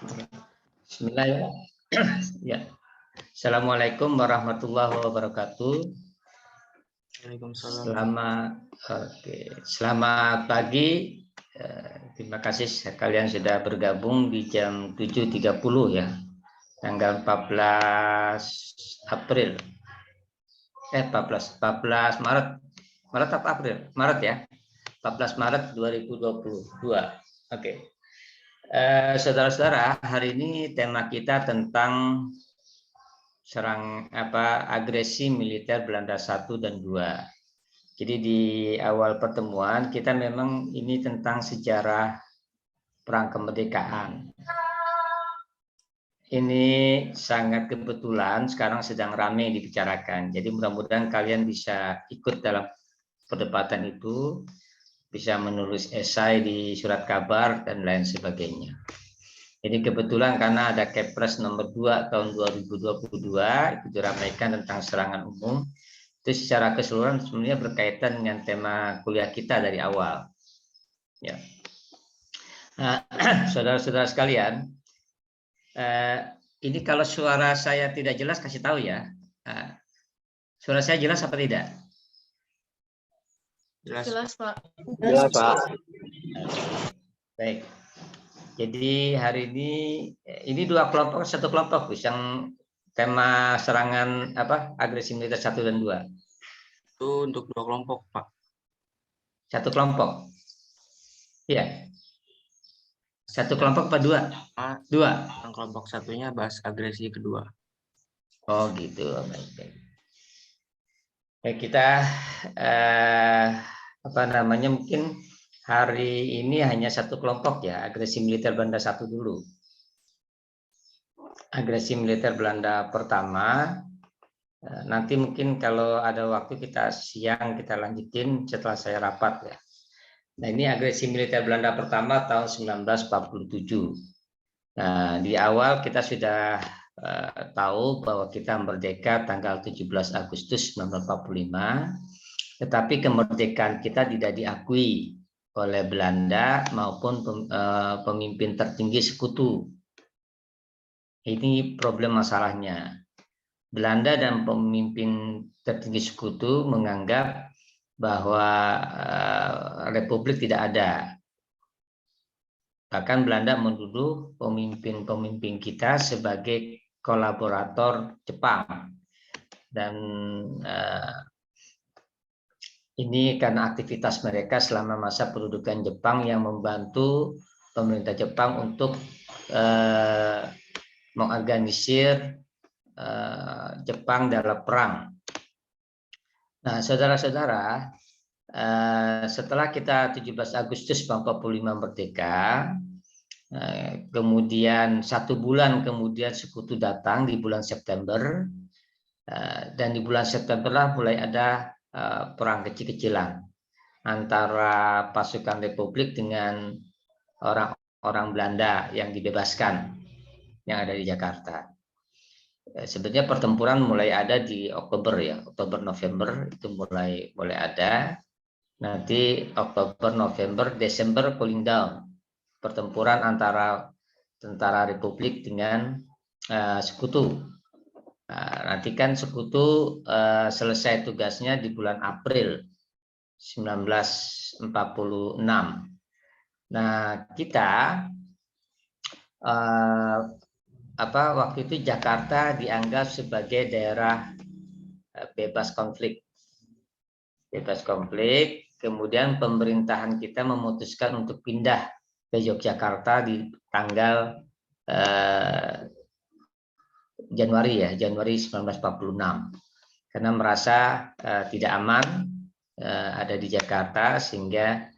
Bismillah. Ya. Assalamualaikum warahmatullahi wabarakatuh. Waalaikumsalam. Selamat pagi. Terima kasih kalian sudah bergabung di jam 7.30 ya. Tanggal 14 April. 14 Maret. Maret apa April? Maret ya. 14 Maret 2022. Oke. Saudara-saudara, hari ini tema kita tentang agresi militer Belanda 1 dan 2. Jadi di awal pertemuan kita memang ini tentang sejarah perang kemerdekaan. Ini sangat kebetulan sekarang sedang ramai dibicarakan. Jadi mudah-mudahan kalian bisa ikut dalam perdebatan itu, bisa menulis esai di surat kabar dan lain sebagainya. Jadi kebetulan karena ada Kepres nomor 2 tahun 2022 itu diramaikan tentang serangan umum, itu secara keseluruhan sebenarnya berkaitan dengan tema kuliah kita dari awal. Ya. Nah, saudara-saudara sekalian, ini kalau suara saya tidak jelas kasih tahu ya. Suara saya jelas apa tidak? Jelas Pak. Jelas Pak. Baik. Jadi hari ini dua kelompok, satu kelompok yang tema serangan agresi militer 1 dan 2. Itu untuk dua kelompok Pak. Satu kelompok. Iya. Satu kelompok apa dua? Dua. Yang kelompok satunya bahas agresi kedua. Oh gitu. Baik. Baik, kita mungkin hari ini hanya satu kelompok ya, agresi militer Belanda 1 dulu. Agresi militer Belanda pertama, nanti mungkin kalau ada waktu kita siang kita lanjutin setelah saya rapat ya. Nah ini agresi militer Belanda pertama tahun 1947. Nah di awal kita sudah tahu bahwa kita merdeka tanggal 17 Agustus 1945, tetapi kemerdekaan kita tidak diakui oleh Belanda maupun pemimpin tertinggi sekutu. Ini problem masalahnya. Belanda dan pemimpin tertinggi sekutu menganggap bahwa republik tidak ada. Bahkan Belanda menuduh pemimpin-pemimpin kita sebagai kolaborator Jepang. Dan ini karena aktivitas mereka selama masa pendudukan Jepang yang membantu pemerintah Jepang untuk mengorganisir Jepang dalam perang. Nah, saudara-saudara, setelah kita 17 Agustus 1945 merdeka, kemudian 1 bulan kemudian sekutu datang di bulan September, dan di bulan September lah mulai ada perang kecil-kecilan antara pasukan Republik dengan orang-orang Belanda yang dibebaskan yang ada di Jakarta. Sebenarnya pertempuran mulai ada di Oktober ya, Oktober November itu mulai ada. Nanti Oktober, November, Desember cooling down. Pertempuran antara tentara Republik dengan sekutu. Nah, nanti kan sekutu selesai tugasnya di bulan April 1946. Nah, kita waktu itu Jakarta dianggap sebagai daerah bebas konflik. Kemudian pemerintahan kita memutuskan untuk pindah ke Yogyakarta di tanggal Januari 1946 karena merasa tidak aman ada di Jakarta, sehingga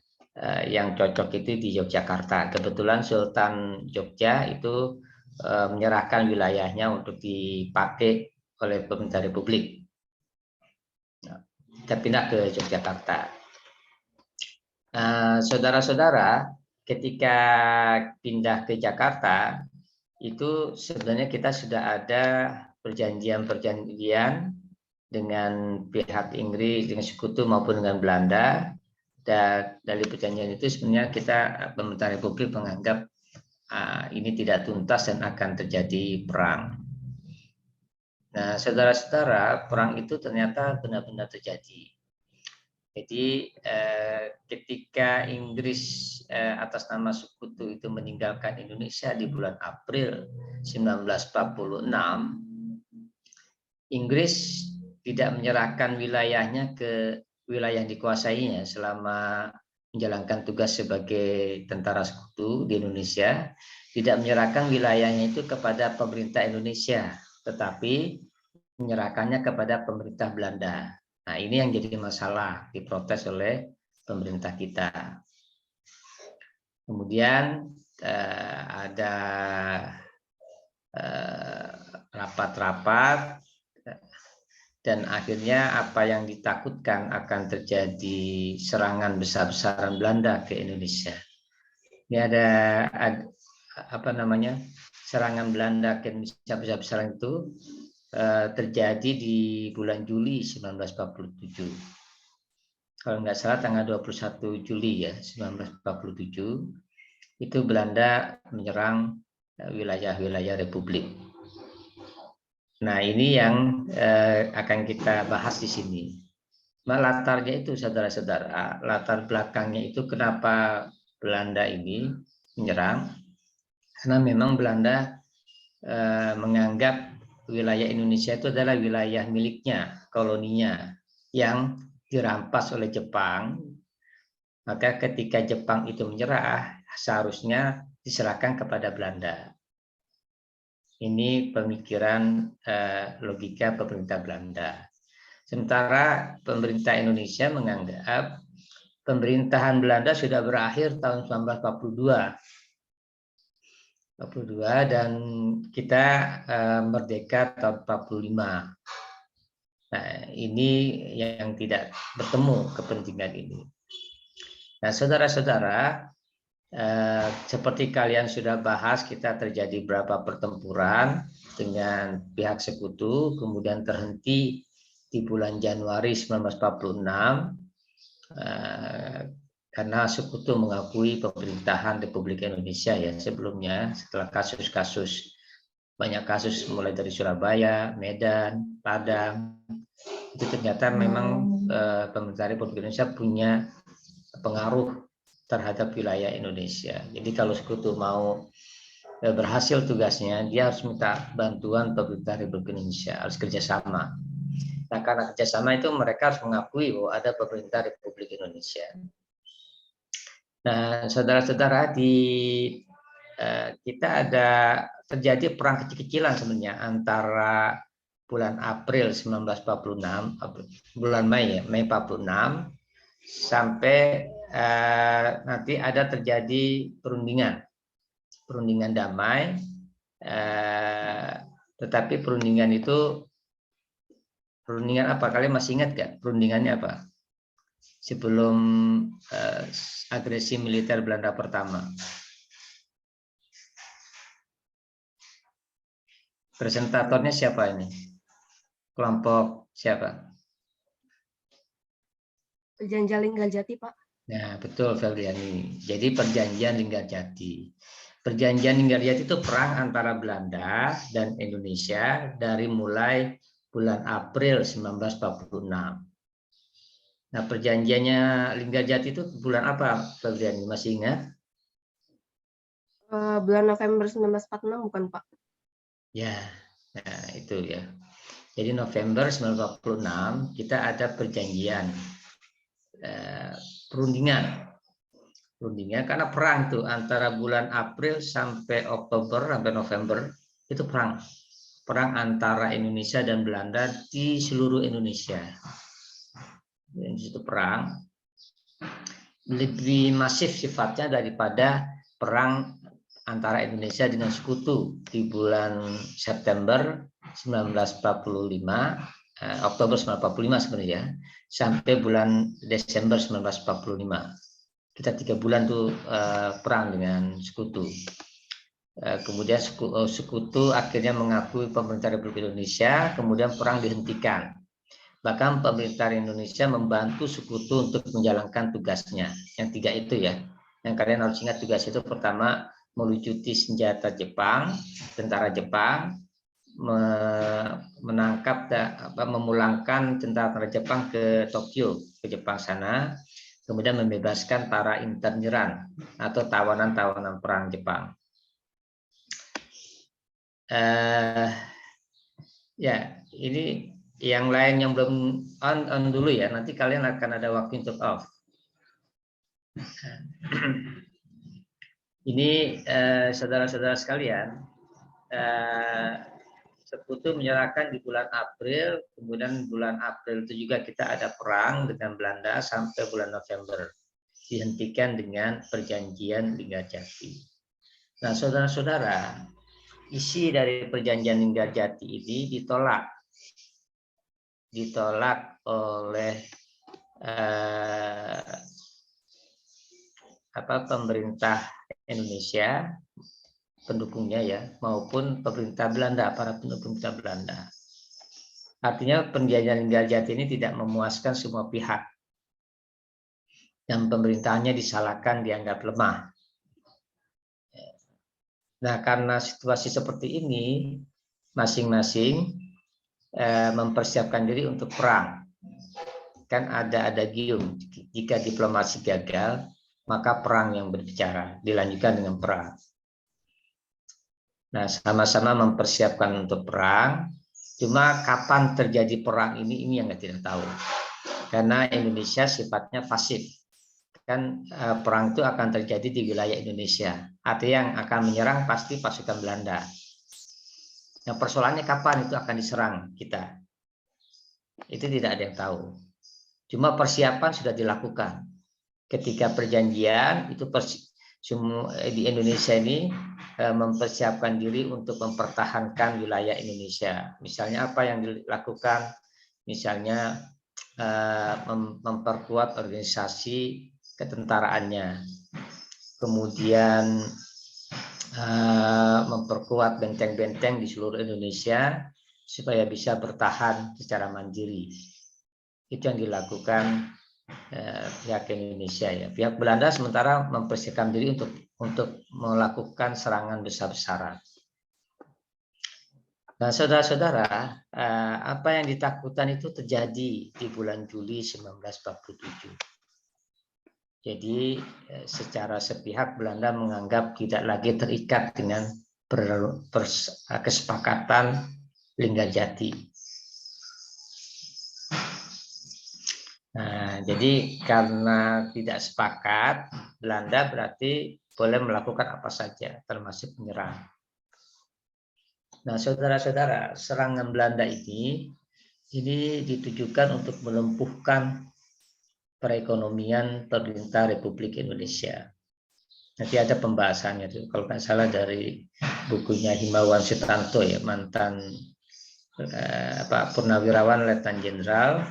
yang cocok itu di Yogyakarta. Kebetulan Sultan Jogja itu menyerahkan wilayahnya untuk dipakai oleh pemerintah Republik. Kita pindah ke Yogyakarta. Saudara-saudara, ketika pindah ke Jakarta, itu sebenarnya kita sudah ada perjanjian dengan pihak Inggris, dengan sekutu maupun dengan Belanda. Dan dari perjanjian itu sebenarnya pemerintah Republik menganggap ini tidak tuntas dan akan terjadi perang. Nah, saudara-saudara, perang itu ternyata benar-benar terjadi. Jadi ketika Inggris atas nama sekutu itu meninggalkan Indonesia di bulan April 1946, Inggris tidak menyerahkan wilayahnya ke wilayah yang dikuasainya selama menjalankan tugas sebagai tentara sekutu di Indonesia, tidak menyerahkan wilayahnya itu kepada pemerintah Indonesia, tetapi menyerahkannya kepada pemerintah Belanda. Nah, ini yang jadi masalah, diprotes oleh pemerintah kita. Kemudian ada rapat-rapat dan akhirnya apa yang ditakutkan akan terjadi serangan besar-besaran Belanda ke Indonesia. Ini ada apa namanya, serangan Belanda ke Indonesia besar-besaran itu terjadi di bulan Juli 1947. Kalau nggak salah tanggal 21 Juli ya 1947 itu Belanda menyerang wilayah-wilayah Republik. Nah, ini yang akan kita bahas di sini. Nah, latarnya itu saudara-saudara, latar belakangnya itu kenapa Belanda ini menyerang? Karena memang Belanda menganggap wilayah Indonesia itu adalah wilayah miliknya, koloninya, yang dirampas oleh Jepang. Maka ketika Jepang itu menyerah, seharusnya diserahkan kepada Belanda. Ini pemikiran logika pemerintah Belanda. Sementara pemerintah Indonesia menganggap pemerintahan Belanda sudah berakhir tahun 1942. Dan kita merdeka tahun 45. Nah, ini yang tidak bertemu kepentingan ini. Nah, saudara-saudara, seperti kalian sudah bahas, kita terjadi berapa pertempuran dengan pihak sekutu, kemudian terhenti di bulan Januari 1946 karena sekutu mengakui pemerintahan Republik Indonesia ya sebelumnya, setelah kasus-kasus, banyak kasus mulai dari Surabaya, Medan, Padang, itu ternyata memang pemerintah Republik Indonesia punya pengaruh terhadap wilayah Indonesia. Jadi kalau sekutu mau berhasil tugasnya, dia harus minta bantuan pemerintah Republik Indonesia, harus kerjasama. Nah, karena kerjasama itu mereka harus mengakui bahwa ada pemerintah Republik Indonesia. Nah, saudara-saudara, kita ada terjadi perang kecil-kecilan sebenarnya antara bulan April 1946, bulan Mei 46, sampai nanti ada terjadi perundingan damai, tetapi perundingan apa? Kalian masih ingat gak perundingannya apa? Sebelum agresi militer Belanda pertama. Presentatornya siapa ini? Kelompok siapa? Perjanjian Linggarjati, Pak. Nah, betul, Feldiani. Jadi perjanjian Linggarjati. Perjanjian Linggarjati itu perang antara Belanda dan Indonesia dari mulai bulan April 1946. Nah, perjanjiannya Linggarjati itu bulan apa, Feldiani? Masih ingat? Bulan November 1946 bukan, Pak? Ya, nah itu ya. Jadi November 1946 kita ada perjanjian perundingan karena perang tuh antara bulan April sampai Oktober sampai November itu perang antara Indonesia dan Belanda di seluruh Indonesia. Dan itu perang lebih masif sifatnya daripada perang antara Indonesia dengan sekutu di bulan September 1945, Oktober 1945 sebenarnya, sampai bulan Desember 1945. Kita 3 bulan tuh perang dengan sekutu. Kemudian sekutu akhirnya mengakui pemerintah Republik Indonesia, kemudian perang dihentikan. Bahkan pemerintah Indonesia membantu sekutu untuk menjalankan tugasnya. Yang 3 itu ya. Yang kalian harus ingat tugas itu pertama melucuti senjata Jepang, tentara Jepang, menangkap memulangkan tentara Jepang ke Tokyo, ke Jepang sana, kemudian membebaskan para internjeran atau tawanan-tawanan perang Jepang. Ya, ini yang lain yang belum on dulu ya. Nanti kalian akan ada waktu untuk off. Ini saudara-saudara sekalian, Sekutu menyerahkan di bulan April, kemudian bulan April itu juga kita ada perang dengan Belanda sampai bulan November. Dihentikan dengan perjanjian Linggarjati. Nah, saudara-saudara, isi dari perjanjian Linggarjati ini ditolak oleh pemerintah Indonesia, pendukungnya ya, maupun pemerintah Belanda, para pendukung Belanda. Artinya perjanjian Linggarjati ini tidak memuaskan semua pihak. Dan pemerintahnya disalahkan, dianggap lemah. Nah, karena situasi seperti ini, masing-masing mempersiapkan diri untuk perang. Kan ada gium, jika diplomasi gagal, maka perang yang berbicara, dilanjutkan dengan perang. Nah, sama-sama mempersiapkan untuk perang, cuma kapan terjadi perang ini yang tidak tahu. Karena Indonesia sifatnya pasif. Kan perang itu akan terjadi di wilayah Indonesia. Artinya yang akan menyerang pasti pasukan Belanda. Nah, persoalannya kapan itu akan diserang kita. Itu tidak ada yang tahu. Cuma persiapan sudah dilakukan. Ketika perjanjian itu di Indonesia ini mempersiapkan diri untuk mempertahankan wilayah Indonesia. Misalnya apa yang dilakukan? Misalnya memperkuat organisasi ketentaraannya, kemudian memperkuat benteng-benteng di seluruh Indonesia supaya bisa bertahan secara mandiri. Itu yang dilakukan pihak Indonesia ya. Pihak Belanda sementara mempersiapkan diri untuk melakukan serangan besar-besaran. Nah, saudara-saudara, apa yang ditakutkan itu terjadi di bulan Juli 1947. Jadi secara sepihak Belanda menganggap tidak lagi terikat dengan kesepakatan Linggarjati. Nah, jadi karena tidak sepakat, Belanda berarti boleh melakukan apa saja, termasuk menyerang. Nah, saudara-saudara, serangan Belanda ini ditujukan untuk melumpuhkan perekonomian pemerintah Republik Indonesia. Nanti ada pembahasannya tuh, kalau nggak salah dari bukunya Himawan Sutanto ya, mantan purnawirawan Letnan Jenderal,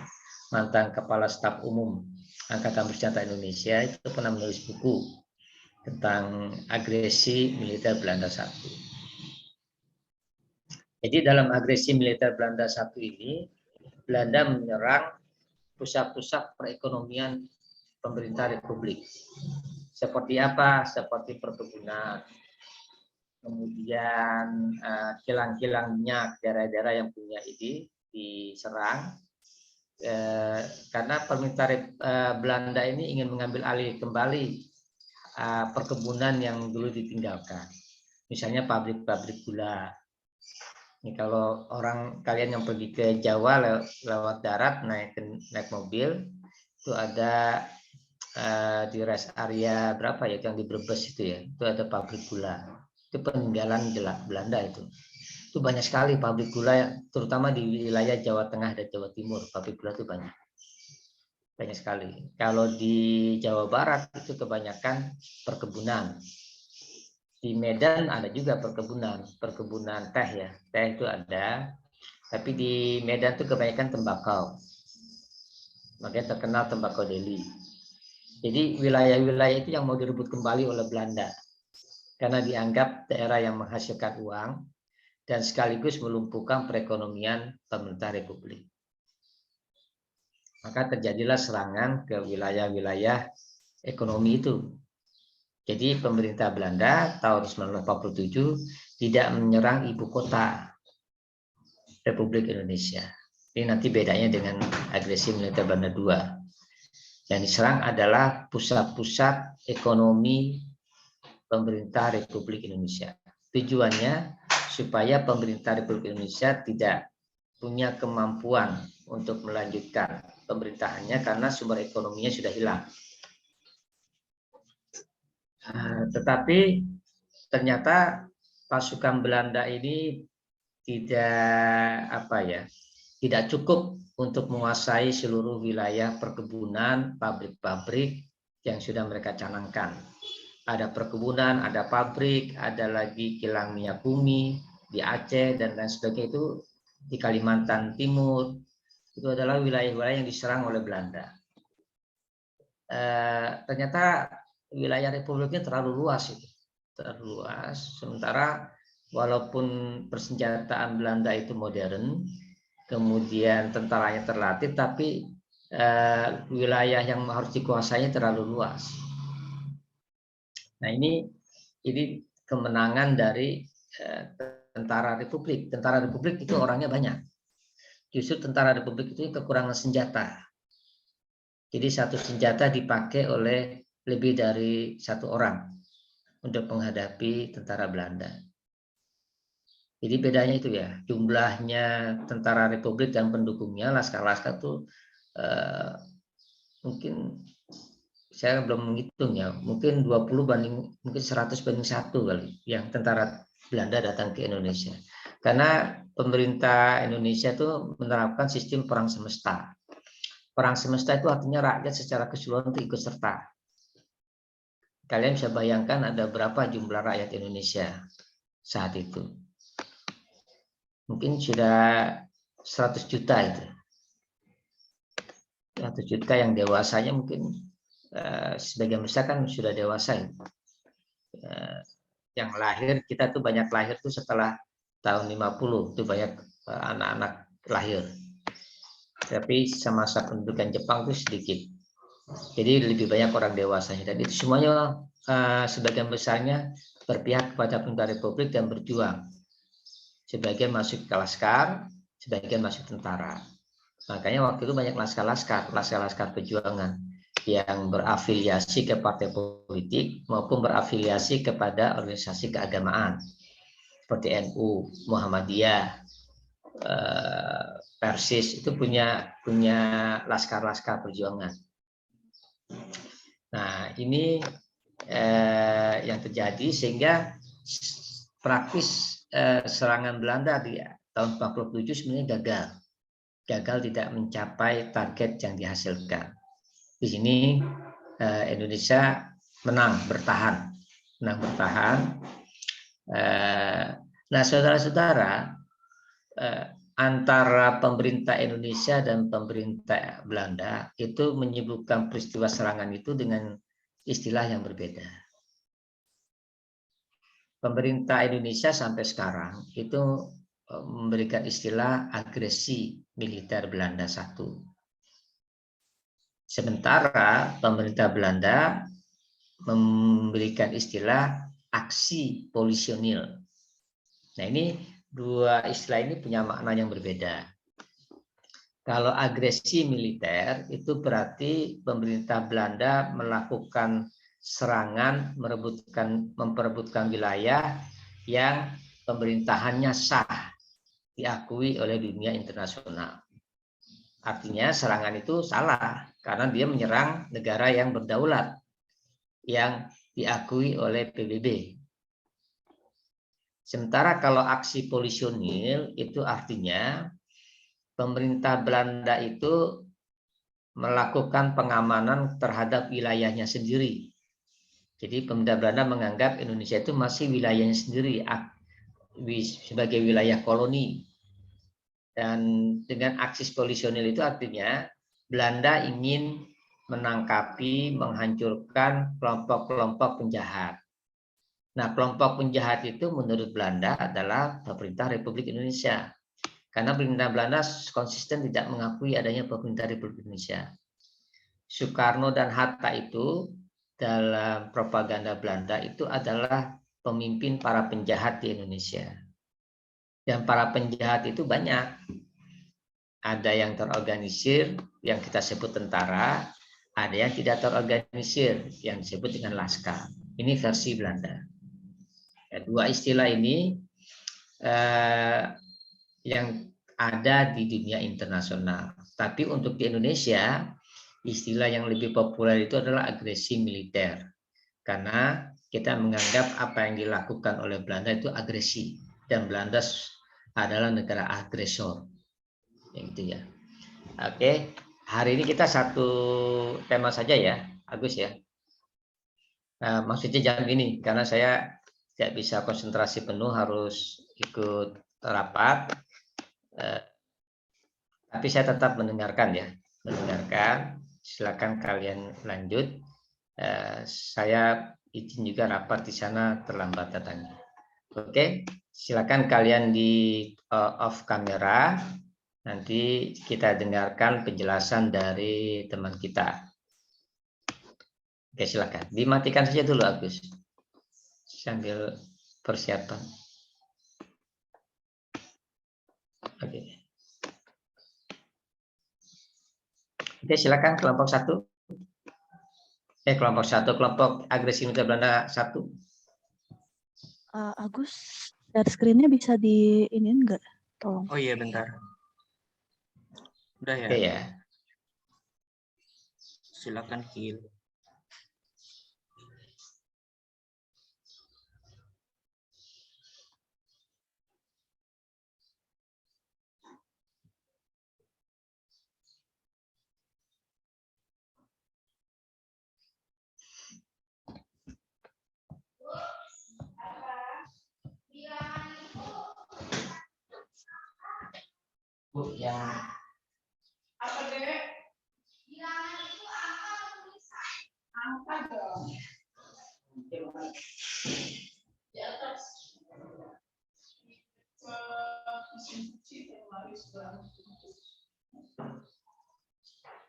mantan Kepala Staf Umum Angkatan Bersenjata Indonesia, itu pernah menulis buku tentang agresi militer Belanda I. Jadi dalam agresi militer Belanda I ini, Belanda menyerang pusat-pusat perekonomian pemerintah Republik. Seperti apa? Seperti perkebunan, kemudian kilang-kilang minyak, daerah-daerah yang punya ini diserang. Karena pemerintah Belanda ini ingin mengambil alih kembali perkebunan yang dulu ditinggalkan. Misalnya pabrik-pabrik gula. Ini kalau kalian yang pergi ke Jawa lewat darat naik mobil, itu ada di rest area berapa ya, yang di Brebes itu ya, itu ada pabrik gula. Itu peninggalan Belanda itu. Itu banyak sekali pabrik gula, terutama di wilayah Jawa Tengah dan Jawa Timur, pabrik gula itu banyak sekali. Kalau di Jawa Barat itu kebanyakan perkebunan. Di Medan ada juga perkebunan teh ya, teh itu ada, tapi di Medan itu kebanyakan tembakau, makanya terkenal tembakau Delhi. Jadi wilayah-wilayah itu yang mau direbut kembali oleh Belanda, karena dianggap daerah yang menghasilkan uang dan sekaligus melumpuhkan perekonomian pemerintah Republik. Maka terjadilah serangan ke wilayah-wilayah ekonomi itu. Jadi pemerintah Belanda tahun 1947 tidak menyerang ibu kota Republik Indonesia. Ini nanti bedanya dengan agresi militer Belanda II. Yang diserang adalah pusat-pusat ekonomi pemerintah Republik Indonesia. Tujuannya supaya pemerintah Republik Indonesia tidak punya kemampuan untuk melanjutkan pemerintahannya karena sumber ekonominya sudah hilang. Tetapi ternyata pasukan Belanda ini tidak cukup untuk menguasai seluruh wilayah perkebunan, pabrik-pabrik yang sudah mereka canangkan. Ada perkebunan, ada pabrik, ada lagi kilang minyak bumi di Aceh dan lain sebagainya, itu di Kalimantan Timur. Itu adalah wilayah-wilayah yang diserang oleh Belanda. Ternyata wilayah republiknya terlalu luas itu. Terlalu luas. Sementara walaupun persenjataan Belanda itu modern, kemudian tentaranya terlatih, tapi wilayah yang harus dikuasainya terlalu luas. Nah, ini kemenangan dari tentara Republik. Tentara Republik itu orangnya banyak. Justru tentara Republik itu kekurangan senjata. Jadi satu senjata dipakai oleh lebih dari satu orang untuk menghadapi tentara Belanda. Jadi bedanya itu ya, jumlahnya tentara Republik dan pendukungnya, laskar-laskar itu mungkin saya belum menghitung ya, mungkin 20 banding mungkin 100 banding 1 kali yang tentara Belanda datang ke Indonesia. Karena pemerintah Indonesia itu menerapkan sistem perang semesta. Perang semesta itu artinya rakyat secara keseluruhan itu ikut serta. Kalian bisa bayangkan ada berapa jumlah rakyat Indonesia saat itu. Mungkin sudah 100 juta itu. 100 juta yang dewasanya mungkin sebagian besar kan sudah dewasa. Yang lahir, kita tuh banyak lahir tuh setelah tahun 50, tuh banyak anak-anak lahir. Tapi semasa pendudukan Jepang itu sedikit. Jadi lebih banyak orang dewasanya. Dan itu semuanya sebagian besarnya berpihak kepada pemerintah Republik dan berjuang. Sebagian masuk ke laskar, sebagian masuk tentara. Makanya waktu itu banyak laskar perjuangan yang berafiliasi ke partai politik maupun berafiliasi kepada organisasi keagamaan seperti NU, Muhammadiyah, Persis, itu punya laskar perjuangan. Nah, ini yang terjadi sehingga praktis serangan Belanda di tahun 47 sebenarnya gagal tidak mencapai target yang dihasilkan. Di sini Indonesia menang bertahan. Nah, saudara-saudara, antara pemerintah Indonesia dan pemerintah Belanda itu menyebutkan peristiwa serangan itu dengan istilah yang berbeda. Pemerintah Indonesia sampai sekarang itu memberikan istilah agresi militer Belanda I. Sementara pemerintah Belanda memberikan istilah aksi polisionil. Nah, ini dua istilah ini punya makna yang berbeda. Kalau agresi militer itu berarti pemerintah Belanda melakukan serangan, memperebutkan wilayah yang pemerintahannya sah, diakui oleh dunia internasional. Artinya serangan itu salah karena dia menyerang negara yang berdaulat, yang diakui oleh PBB. Sementara kalau aksi polisionil itu artinya pemerintah Belanda itu melakukan pengamanan terhadap wilayahnya sendiri. Jadi pemerintah Belanda menganggap Indonesia itu masih wilayahnya sendiri sebagai wilayah koloni. Dan dengan aksi polisionil itu artinya Belanda ingin menangkapi, menghancurkan kelompok-kelompok penjahat. Nah, kelompok penjahat itu menurut Belanda adalah pemerintah Republik Indonesia. Karena pemerintah Belanda konsisten tidak mengakui adanya pemerintah Republik Indonesia. Soekarno dan Hatta itu dalam propaganda Belanda itu adalah pemimpin para penjahat di Indonesia. Dan para penjahat itu banyak. Ada yang terorganisir, yang kita sebut tentara, ada yang tidak terorganisir, yang disebut dengan laskar. Ini versi Belanda. Ya, dua istilah ini yang ada di dunia internasional. Tapi untuk di Indonesia, istilah yang lebih populer itu adalah agresi militer. Karena kita menganggap apa yang dilakukan oleh Belanda itu agresi. Dan Belanda adalah negara agresor. Gitu ya. Oke, hari ini kita satu tema saja ya, Agus ya. Maksudnya jam ini, karena saya tidak bisa konsentrasi penuh, harus ikut rapat. Tapi saya tetap mendengarkan ya, mendengarkan. Silakan kalian lanjut. Saya izin juga rapat di sana terlambat datangnya. Oke, silakan kalian di off kamera. Nanti kita dengarkan penjelasan dari teman kita. Oke, silakan. Dimatikan saja dulu, Agus. Sambil persiapan. Oke. Oke, silakan kelompok 1. Kelompok agresi militer Belanda 1. Agus, share screen-nya bisa di ini enggak? Tolong. Oh iya, bentar. Udah ya? Oke ya. Silakan kill. Yang Apa deh? Bilangan itu angka tulisan. Angka dong. Di atas. Mesin cuci terlaris banget.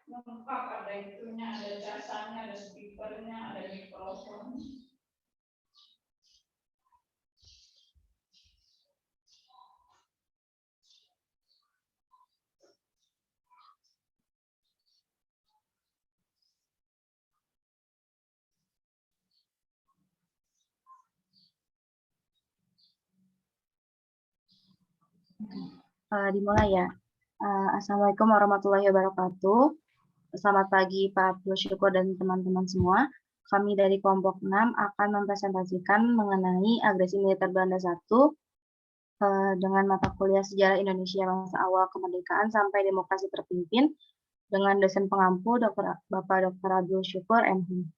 Lengkap, ada itunya, ada jasanya, ada speakernya, ada mikrofon. Dimulai ya. Assalamualaikum warahmatullahi wabarakatuh. Selamat pagi Pak Abdul Syukur dan teman-teman semua. Kami dari kelompok 6 akan mempresentasikan mengenai agresi militer Belanda 1 dengan mata kuliah sejarah Indonesia masa awal kemerdekaan sampai demokrasi terpimpin dengan dosen pengampu Bapak Dr. Abdul Syukur MH.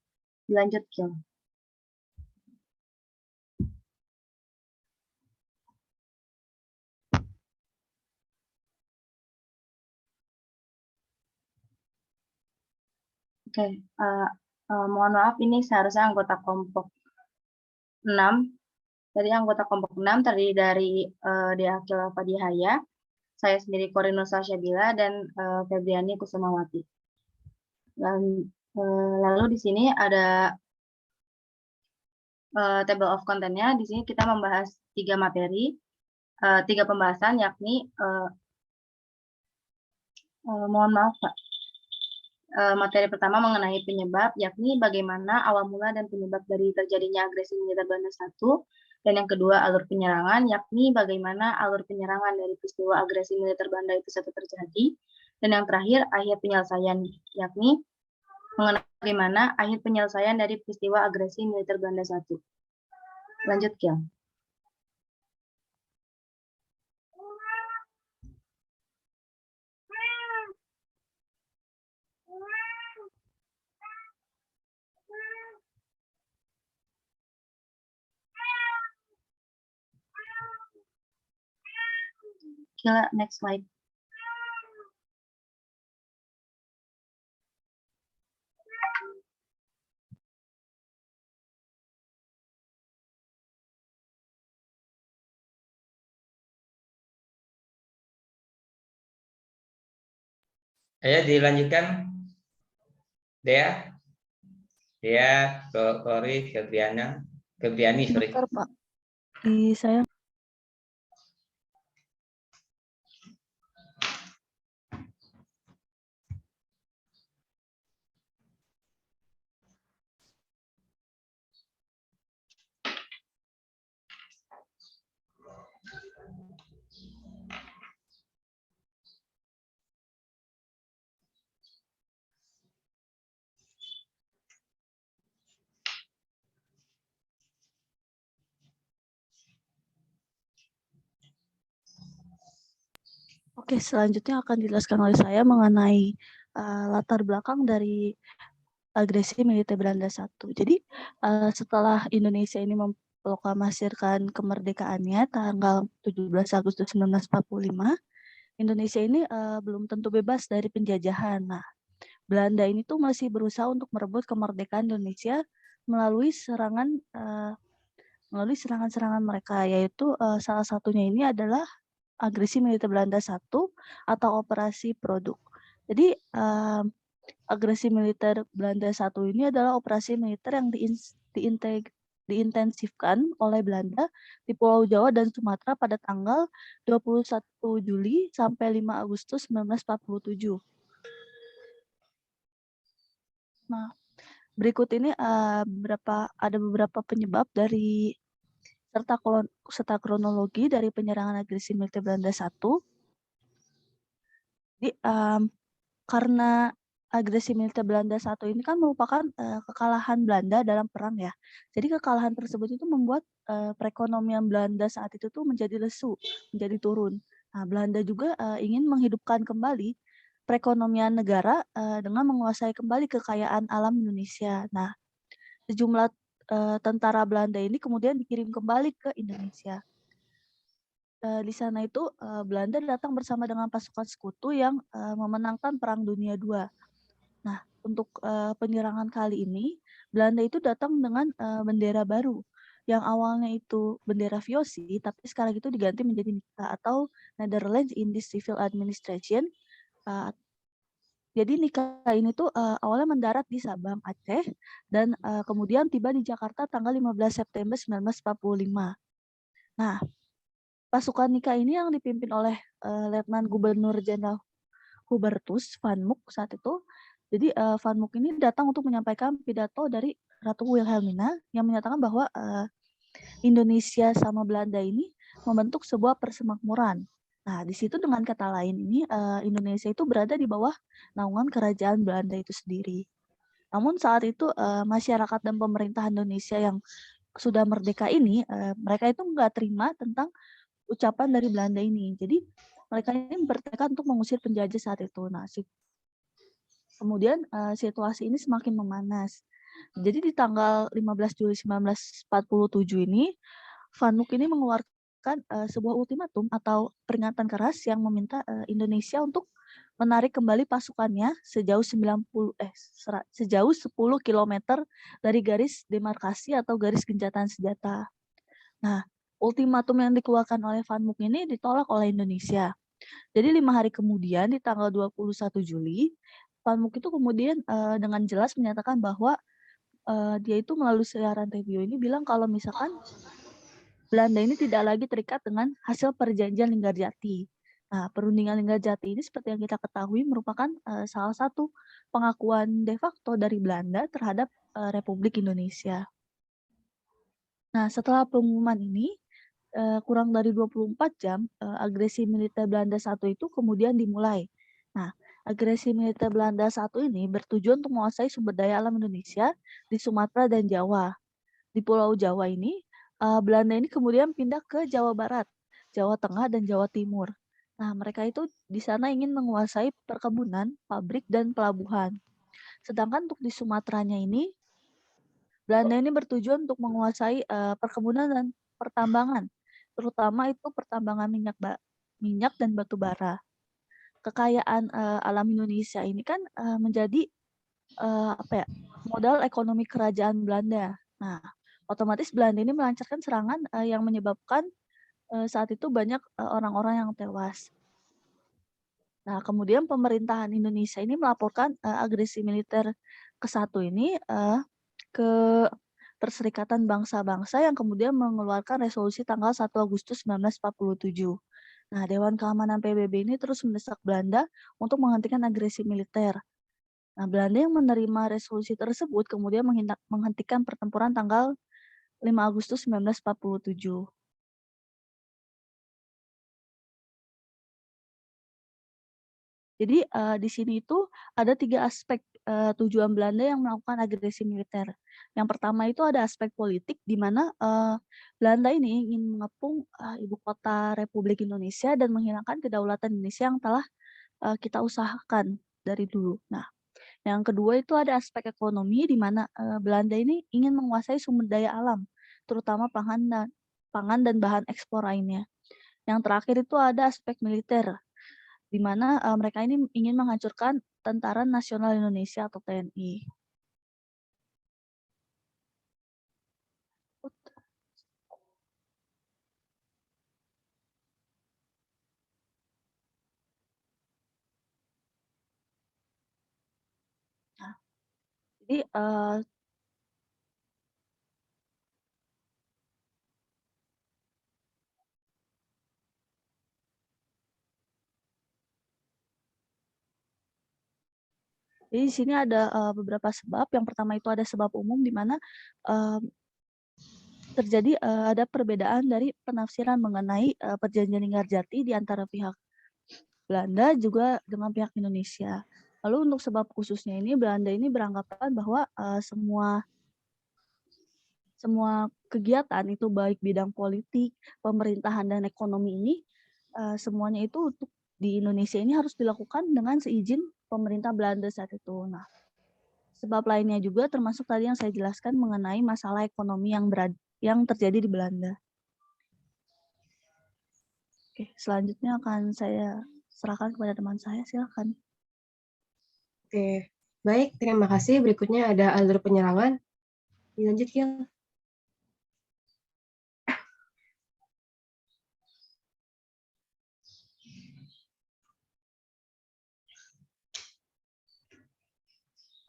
Dilanjut, Kil. Oke, mohon maaf ini seharusnya anggota kelompok 6. Dari anggota kelompok 6 terdiri dari Dea Akila Fadihaya, saya sendiri Korinus Syabila, dan Febriani Kusumawati. Lalu di sini ada table of content-nya. Di sini kita membahas 3 materi, 3 pembahasan, yakni mohon maaf Pak. Materi pertama mengenai penyebab, yakni bagaimana awal mula dan penyebab dari terjadinya agresi militer Belanda 1. Dan yang kedua, alur penyerangan, yakni bagaimana alur penyerangan dari peristiwa agresi militer Belanda itu 1 terjadi. Dan yang terakhir, akhir penyelesaian, yakni mengenai bagaimana akhir penyelesaian dari peristiwa agresi militer Belanda 1. Lanjut, Kiel. Kiel, next slide. Ayo dilanjutkan, Dea. Ya, Kori, Febriani, sorry. Bentar, Pak. Di saya Oke, selanjutnya akan dijelaskan oleh saya mengenai latar belakang dari agresi militer Belanda I. Jadi, setelah Indonesia ini memproklamasirkan kemerdekaannya tanggal 17 Agustus 1945, Indonesia ini belum tentu bebas dari penjajahan. Nah, Belanda ini tuh masih berusaha untuk merebut kemerdekaan Indonesia melalui serangan-serangan mereka, yaitu salah satunya ini adalah agresi militer Belanda I atau operasi Produk. Jadi agresi militer Belanda I ini adalah operasi militer yang diintensifkan oleh Belanda di Pulau Jawa dan Sumatera pada tanggal 21 Juli sampai 5 Agustus 1947. Nah, berikut ini ada beberapa penyebab dari serta kronologi dari penyerangan agresi militer Belanda I. Jadi, karena agresi militer Belanda I ini kan merupakan kekalahan Belanda dalam perang ya. Jadi kekalahan tersebut itu membuat perekonomian Belanda saat itu tuh menjadi lesu, menjadi turun. Nah, Belanda juga ingin menghidupkan kembali perekonomian negara dengan menguasai kembali kekayaan alam Indonesia. Nah, sejumlah tentara Belanda ini kemudian dikirim kembali ke Indonesia. Di sana itu Belanda datang bersama dengan pasukan sekutu yang memenangkan Perang Dunia II. Nah, untuk penyerangan kali ini, Belanda itu datang dengan bendera baru, yang awalnya itu bendera VOC, tapi sekarang itu diganti menjadi NICA atau Netherlands Indies Civil Administration. Jadi NICA ini tuh awalnya mendarat di Sabang, Aceh, dan kemudian tiba di Jakarta tanggal 15 September 1945. Nah, pasukan NICA ini yang dipimpin oleh Letnan Gubernur Jenderal Hubertus Van Mook saat itu. Jadi Van Mook ini datang untuk menyampaikan pidato dari Ratu Wilhelmina yang menyatakan bahwa Indonesia sama Belanda ini membentuk sebuah persemakmuran. Nah, di situ dengan kata lain ini Indonesia itu berada di bawah naungan kerajaan Belanda itu sendiri. Namun saat itu masyarakat dan pemerintah Indonesia yang sudah merdeka ini mereka itu nggak terima tentang ucapan dari Belanda ini. Jadi mereka ini bertekad untuk mengusir penjajah saat itu. Nah, kemudian situasi ini semakin memanas. Jadi di tanggal 15 Juli 1947 ini, Van Mook ini mengeluarkan sebuah ultimatum atau peringatan keras yang meminta Indonesia untuk menarik kembali pasukannya sejauh 10 km dari garis demarkasi atau garis gencatan senjata. Nah, ultimatum yang dikeluarkan oleh Van Mook ini ditolak oleh Indonesia. Jadi 5 hari kemudian di tanggal 21 Juli, Van Mook itu kemudian dengan jelas menyatakan bahwa dia itu melalui siaran radio ini bilang kalau misalkan Belanda ini tidak lagi terikat dengan hasil perjanjian Linggarjati. Nah, perundingan Linggarjati ini seperti yang kita ketahui merupakan salah satu pengakuan de facto dari Belanda terhadap Republik Indonesia. Nah, setelah pengumuman ini, kurang dari 24 jam, agresi militer Belanda I itu kemudian dimulai. Nah, agresi militer Belanda I ini bertujuan untuk menguasai sumber daya alam Indonesia di Sumatera dan Jawa. Di Pulau Jawa ini, Belanda ini kemudian pindah ke Jawa Barat, Jawa Tengah, dan Jawa Timur. Nah, mereka itu di sana ingin menguasai perkebunan, pabrik, dan pelabuhan. Sedangkan untuk di Sumateranya ini, Belanda ini bertujuan untuk menguasai perkebunan dan pertambangan, terutama itu pertambangan minyak dan batu bara. Kekayaan alam Indonesia ini kan menjadi modal ekonomi kerajaan Belanda. Nah, otomatis Belanda ini melancarkan serangan yang menyebabkan saat itu banyak orang-orang yang tewas. Nah, kemudian pemerintahan Indonesia ini melaporkan agresi militer ke-1 ini ke Perserikatan Bangsa-Bangsa yang kemudian mengeluarkan resolusi tanggal 1 Agustus 1947. Nah, Dewan Keamanan PBB ini terus mendesak Belanda untuk menghentikan agresi militer. Nah, Belanda yang menerima resolusi tersebut kemudian menghentikan pertempuran tanggal 5 Agustus 1947. Jadi di sini itu ada 3 aspek tujuan Belanda yang melakukan agresi militer. Yang pertama itu ada aspek politik, di mana Belanda ini ingin mengepung ibu kota Republik Indonesia dan menghilangkan kedaulatan Indonesia yang telah kita usahakan dari dulu. Nah, yang kedua itu ada aspek ekonomi, di mana Belanda ini ingin menguasai sumber daya alam, terutama pangan dan bahan ekspor lainnya. Yang terakhir itu ada aspek militer, di mana mereka ini ingin menghancurkan Tentara Nasional Indonesia atau TNI. Nah, jadi di sini ada beberapa sebab. Yang pertama itu ada sebab umum, di mana terjadi ada perbedaan dari penafsiran mengenai perjanjian Linggarjati di antara pihak Belanda juga dengan pihak Indonesia. Lalu untuk sebab khususnya ini, Belanda ini beranggapan bahwa semua kegiatan itu baik bidang politik, pemerintahan, dan ekonomi ini semuanya itu untuk di Indonesia ini harus dilakukan dengan seizin pemerintah Belanda saat itu. Nah, sebab lainnya juga termasuk tadi yang saya jelaskan mengenai masalah ekonomi yang terjadi di Belanda. Oke, selanjutnya akan saya serahkan kepada teman saya, silakan. Oke, baik, terima kasih. Berikutnya ada alur penyerangan. Dilanjut, Gil.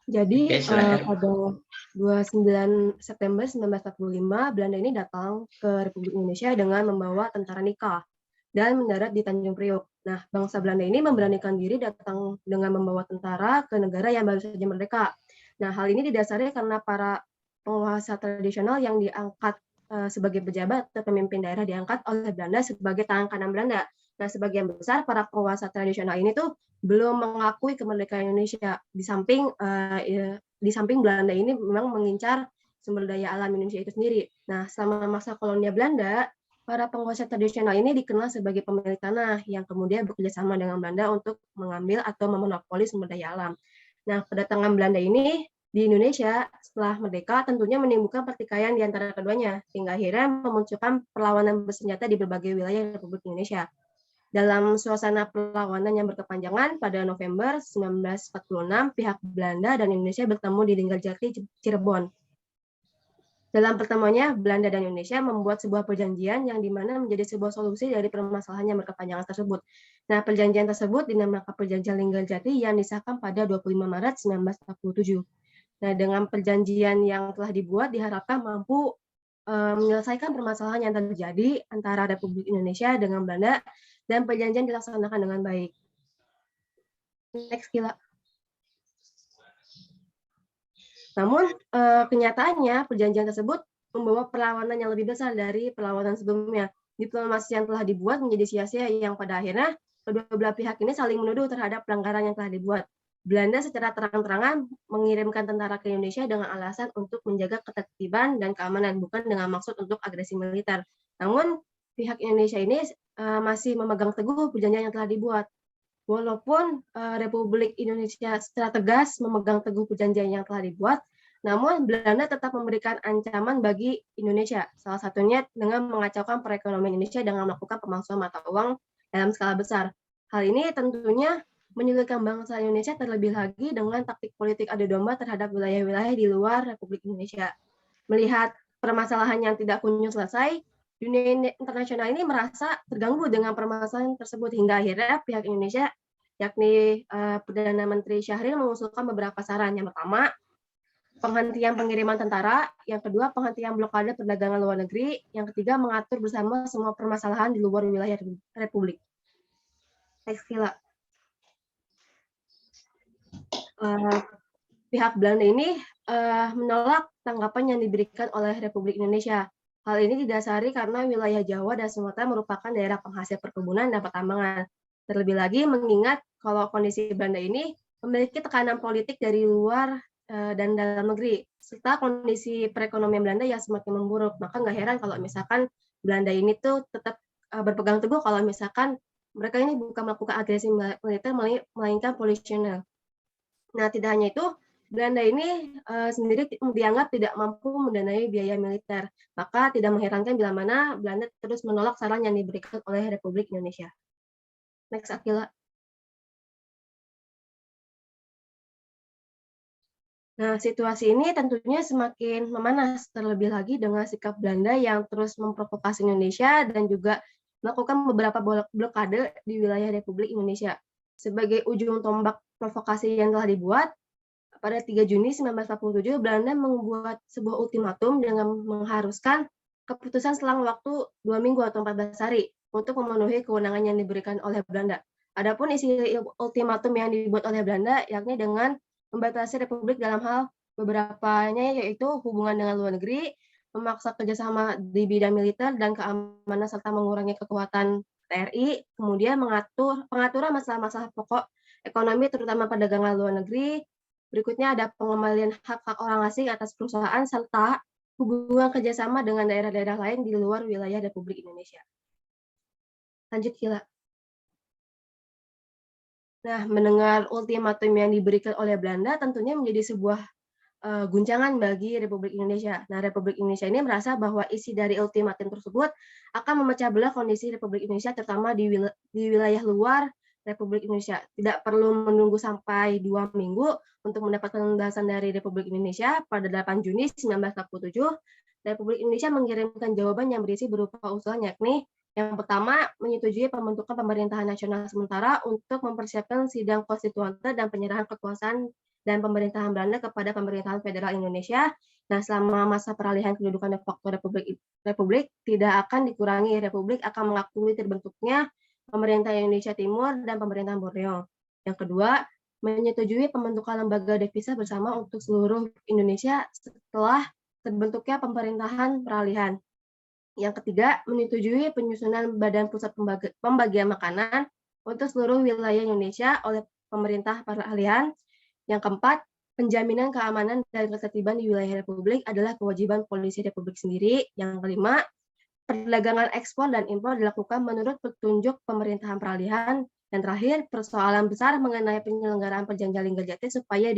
Jadi Oke, silakan. pada 29 September 1945, Belanda ini datang ke Republik Indonesia dengan membawa tentara Nika dan mendarat di Tanjung Priok. Nah, bangsa Belanda ini memberanikan diri datang dengan membawa tentara ke negara yang baru saja merdeka. Nah, hal ini didasari karena para penguasa tradisional yang diangkat sebagai pejabat atau pemimpin daerah diangkat oleh Belanda sebagai tangan kanan Belanda. Nah, sebagian besar para penguasa tradisional ini tuh belum mengakui kemerdekaan Indonesia. Di samping Belanda ini memang mengincar sumber daya alam Indonesia itu sendiri. Nah, selama masa kolonial Belanda, para penguasa tradisional ini dikenal sebagai pemilik tanah yang kemudian bekerjasama dengan Belanda untuk mengambil atau memonopoli sumber daya alam. Nah, kedatangan Belanda ini di Indonesia setelah merdeka tentunya menimbulkan pertikaian di antara keduanya, hingga akhirnya memunculkan perlawanan bersenjata di berbagai wilayah Republik Indonesia. Dalam suasana perlawanan yang berkepanjangan, pada November 1946, pihak Belanda dan Indonesia bertemu di Linggarjati, Cirebon. Dalam pertemuannya, Belanda dan Indonesia membuat sebuah perjanjian yang dimana menjadi sebuah solusi dari permasalahan yang berkepanjangan tersebut. Nah, perjanjian tersebut dinamakan Perjanjian Linggarjati yang disahkan pada 25 Maret 1947. Nah, dengan perjanjian yang telah dibuat diharapkan mampu menyelesaikan permasalahan yang terjadi antara Republik Indonesia dengan Belanda dan perjanjian dilaksanakan dengan baik. Next, Gila. Namun, kenyataannya perjanjian tersebut membawa perlawanan yang lebih besar dari perlawanan sebelumnya. Diplomasi yang telah dibuat menjadi sia-sia yang pada akhirnya kedua belah pihak ini saling menuduh terhadap pelanggaran yang telah dibuat. Belanda secara terang-terangan mengirimkan tentara ke Indonesia dengan alasan untuk menjaga ketertiban dan keamanan, bukan dengan maksud untuk agresi militer. Namun, pihak Indonesia ini masih memegang teguh perjanjian yang telah dibuat. Walaupun Republik Indonesia secara tegas memegang teguh perjanjian yang telah dibuat, namun Belanda tetap memberikan ancaman bagi Indonesia, salah satunya dengan mengacaukan perekonomian Indonesia dengan melakukan pemalsuan mata uang dalam skala besar. Hal ini tentunya menyulitkan bangsa Indonesia terlebih lagi dengan taktik politik adu domba terhadap wilayah-wilayah di luar Republik Indonesia. Melihat permasalahan yang tidak kunjung selesai, dunia internasional ini merasa terganggu dengan permasalahan tersebut hingga akhirnya pihak Indonesia, yakni Perdana Menteri Syahrir mengusulkan beberapa saran. Yang pertama, penghentian pengiriman tentara, yang kedua penghentian blokade perdagangan luar negeri, yang ketiga mengatur bersama semua permasalahan di luar wilayah Republik. Next, Kila. Pihak Belanda ini menolak tanggapan yang diberikan oleh Republik Indonesia. Hal ini didasari karena wilayah Jawa dan Sumatera merupakan daerah penghasil perkebunan dan pertambangan. Terlebih lagi mengingat kalau kondisi Belanda ini memiliki tekanan politik dari luar dan dalam negeri, serta kondisi perekonomian Belanda yang semakin memburuk. Maka nggak heran kalau misalkan Belanda ini tuh tetap berpegang teguh kalau misalkan mereka ini bukan melakukan agresi militer, melainkan polisional. Nah, tidak hanya itu, Belanda ini sendiri dianggap tidak mampu mendanai biaya militer. Maka tidak mengherankan bila mana Belanda terus menolak saran yang diberikan oleh Republik Indonesia. Next, Akila. Nah, situasi ini tentunya semakin memanas, terlebih lagi dengan sikap Belanda yang terus memprovokasi Indonesia dan juga melakukan beberapa blokade di wilayah Republik Indonesia. Sebagai ujung tombak provokasi yang telah dibuat, pada 3 Juni 1947, Belanda membuat sebuah ultimatum dengan mengharuskan keputusan selang waktu 2 minggu atau 14 hari untuk memenuhi kewenangan yang diberikan oleh Belanda. Adapun isi ultimatum yang dibuat oleh Belanda yakni dengan membatasi Republik dalam hal beberapanya, yaitu hubungan dengan luar negeri, memaksa kerjasama di bidang militer dan keamanan serta mengurangi kekuatan TNI, kemudian pengaturan masalah-masalah pokok ekonomi terutama perdagangan luar negeri. Berikutnya ada pengembalian hak-hak orang asing atas perusahaan serta hubungan kerjasama dengan daerah-daerah lain di luar wilayah Republik Indonesia. Lanjut, Kila. Nah, mendengar ultimatum yang diberikan oleh Belanda tentunya menjadi sebuah guncangan bagi Republik Indonesia. Nah, Republik Indonesia ini merasa bahwa isi dari ultimatum tersebut akan memecah belah kondisi Republik Indonesia, terutama di wilayah luar Republik Indonesia. Tidak perlu menunggu sampai 2 minggu untuk mendapatkan penjelasan dari Republik Indonesia. Pada 8 Juni 1947, Republik Indonesia mengirimkan jawaban yang berisi berupa usulan, yakni yang pertama, menyetujui pembentukan pemerintahan nasional sementara untuk mempersiapkan sidang konstituante dan penyerahan kekuasaan dan pemerintahan Belanda kepada pemerintahan federal Indonesia. Nah, selama masa peralihan kedudukan de facto Republik tidak akan dikurangi. Republik akan mengakui terbentuknya pemerintah Indonesia Timur dan pemerintahan Borneo. Yang kedua, menyetujui pembentukan lembaga devisa bersama untuk seluruh Indonesia setelah terbentuknya pemerintahan peralihan. Yang ketiga, menyetujui penyusunan Badan Pusat Pembagian Makanan untuk seluruh wilayah Indonesia oleh pemerintah peralihan. Yang keempat, penjaminan keamanan dan ketertiban di wilayah Republik adalah kewajiban polisi Republik sendiri. Yang kelima, perdagangan ekspor dan impor dilakukan menurut petunjuk pemerintahan peralihan. Dan terakhir, persoalan besar mengenai penyelenggaraan perjanjian Linggarjati supaya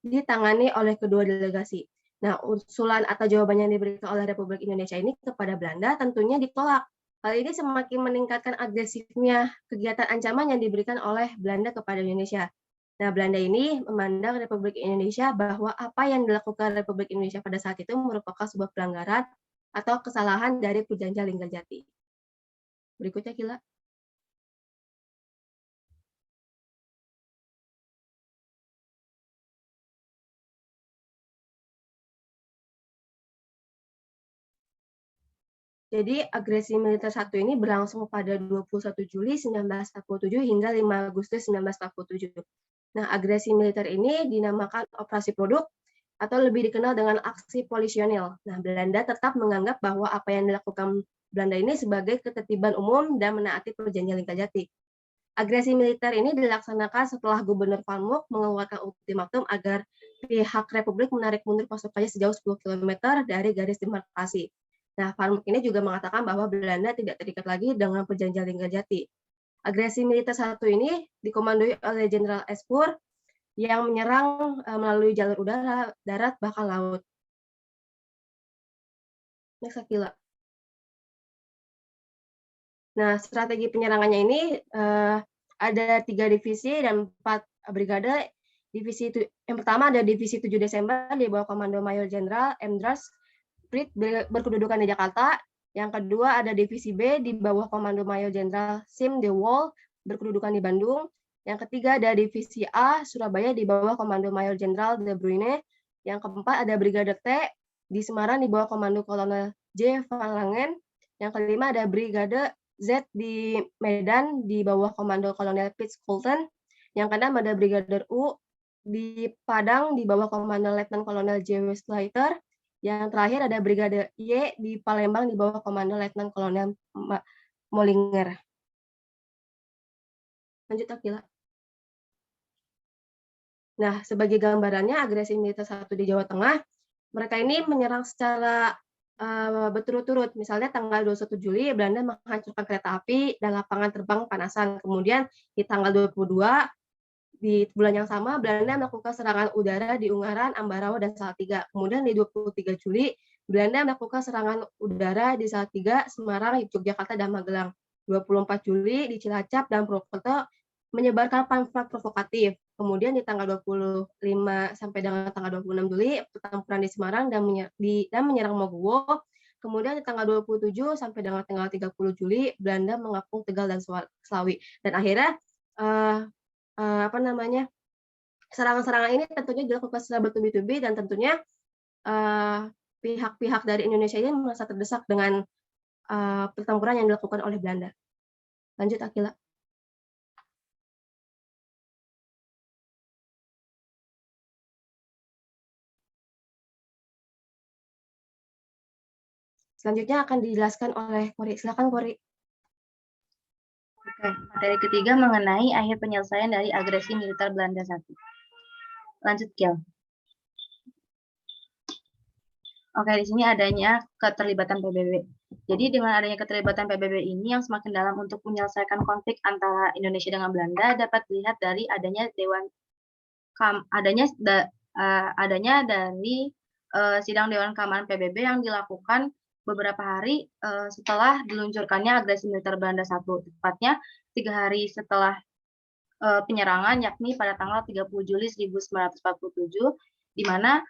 ditangani oleh kedua delegasi. Nah, usulan atau jawaban yang diberikan oleh Republik Indonesia ini kepada Belanda tentunya ditolak. Hal ini semakin meningkatkan agresifnya kegiatan ancaman yang diberikan oleh Belanda kepada Indonesia. Nah, Belanda ini memandang Republik Indonesia bahwa apa yang dilakukan Republik Indonesia pada saat itu merupakan sebuah pelanggaran atau kesalahan dari perjanjian Linggarjati. Berikutnya, Kila. Jadi agresi militer 1 ini berlangsung pada 21 Juli 1947 hingga 5 Agustus 1947. Nah, agresi militer ini dinamakan Operasi Produk atau lebih dikenal dengan aksi polisionil. Nah, Belanda tetap menganggap bahwa apa yang dilakukan Belanda ini sebagai ketertiban umum dan menaati perjanjian Linggarjati. Agresi militer ini dilaksanakan setelah Gubernur Van Mook mengeluarkan ultimatum agar pihak Republik menarik mundur pasukannya sejauh 10 km dari garis demarkasi. Nah, Van Mook ini juga mengatakan bahwa Belanda tidak terikat lagi dengan perjanjian Linggarjati. Agresi militer 1 ini dikomandoi oleh Jenderal Espur yang menyerang melalui jalur udara, darat, bahkan laut. Next, Akila. Nah, strategi penyerangannya ini ada 3 divisi dan 4 brigade. Yang pertama ada divisi 7 Desember di bawah Komando Mayor Jenderal M. Dras berkedudukan di Jakarta. Yang kedua ada divisi B di bawah Komando Mayor Jenderal Sim de Waal berkedudukan di Bandung. Yang ketiga ada divisi A Surabaya di bawah Komando Mayor Jenderal De Bruyne Yang keempat ada Brigade T di Semarang di bawah komando Kolonel J. Van Langen. Yang kelima ada Brigade Z di Medan di bawah komando Kolonel Pitts Colton. Yang keenam ada Brigade U di Padang di bawah komando Letnan Kolonel J. Westlaiter. Yang terakhir ada Brigade Y di Palembang di bawah komando Letnan Kolonel Molinger. Lanjut, Akila. Nah, sebagai gambarannya agresi militer 1 di Jawa Tengah, mereka ini menyerang secara berturut-turut. Misalnya tanggal 21 Juli, Belanda menghancurkan kereta api dan lapangan terbang Panasan. Kemudian di tanggal 22, di bulan yang sama, Belanda melakukan serangan udara di Ungaran, Ambarawa, dan Salatiga. Kemudian di 23 Juli, Belanda melakukan serangan udara di Salatiga, Semarang, Yogyakarta, dan Magelang. 24 Juli di Cilacap dan Purwokerto menyebarkan pamflet provokatif. Kemudian di tanggal 25 sampai dengan tanggal 26 Juli, pertempuran di Semarang dan menyerang Mogowo. Kemudian di tanggal 27 sampai dengan tanggal 30 Juli, Belanda mengepung Tegal dan Slawi. Dan akhirnya serangan-serangan ini tentunya dilakukan secara bertubi-tubi dan tentunya pihak-pihak dari Indonesia ini merasa terdesak dengan pertempuran yang dilakukan oleh Belanda. Lanjut, Akila. Selanjutnya akan dijelaskan oleh Kori. Silakan, Kori. Oke, materi ketiga mengenai akhir penyelesaian dari agresi militer Belanda 1. Lanjut, Kiel. Oke, di sini adanya keterlibatan PBB. Jadi dengan adanya keterlibatan PBB ini yang semakin dalam untuk menyelesaikan konflik antara Indonesia dengan Belanda dapat dilihat dari adanya dari sidang Dewan Keamanan PBB yang dilakukan beberapa hari setelah diluncurkannya agresi militer Belanda 1, tepatnya 3 hari setelah penyerangan, yakni pada tanggal 30 Juli 1947, di mana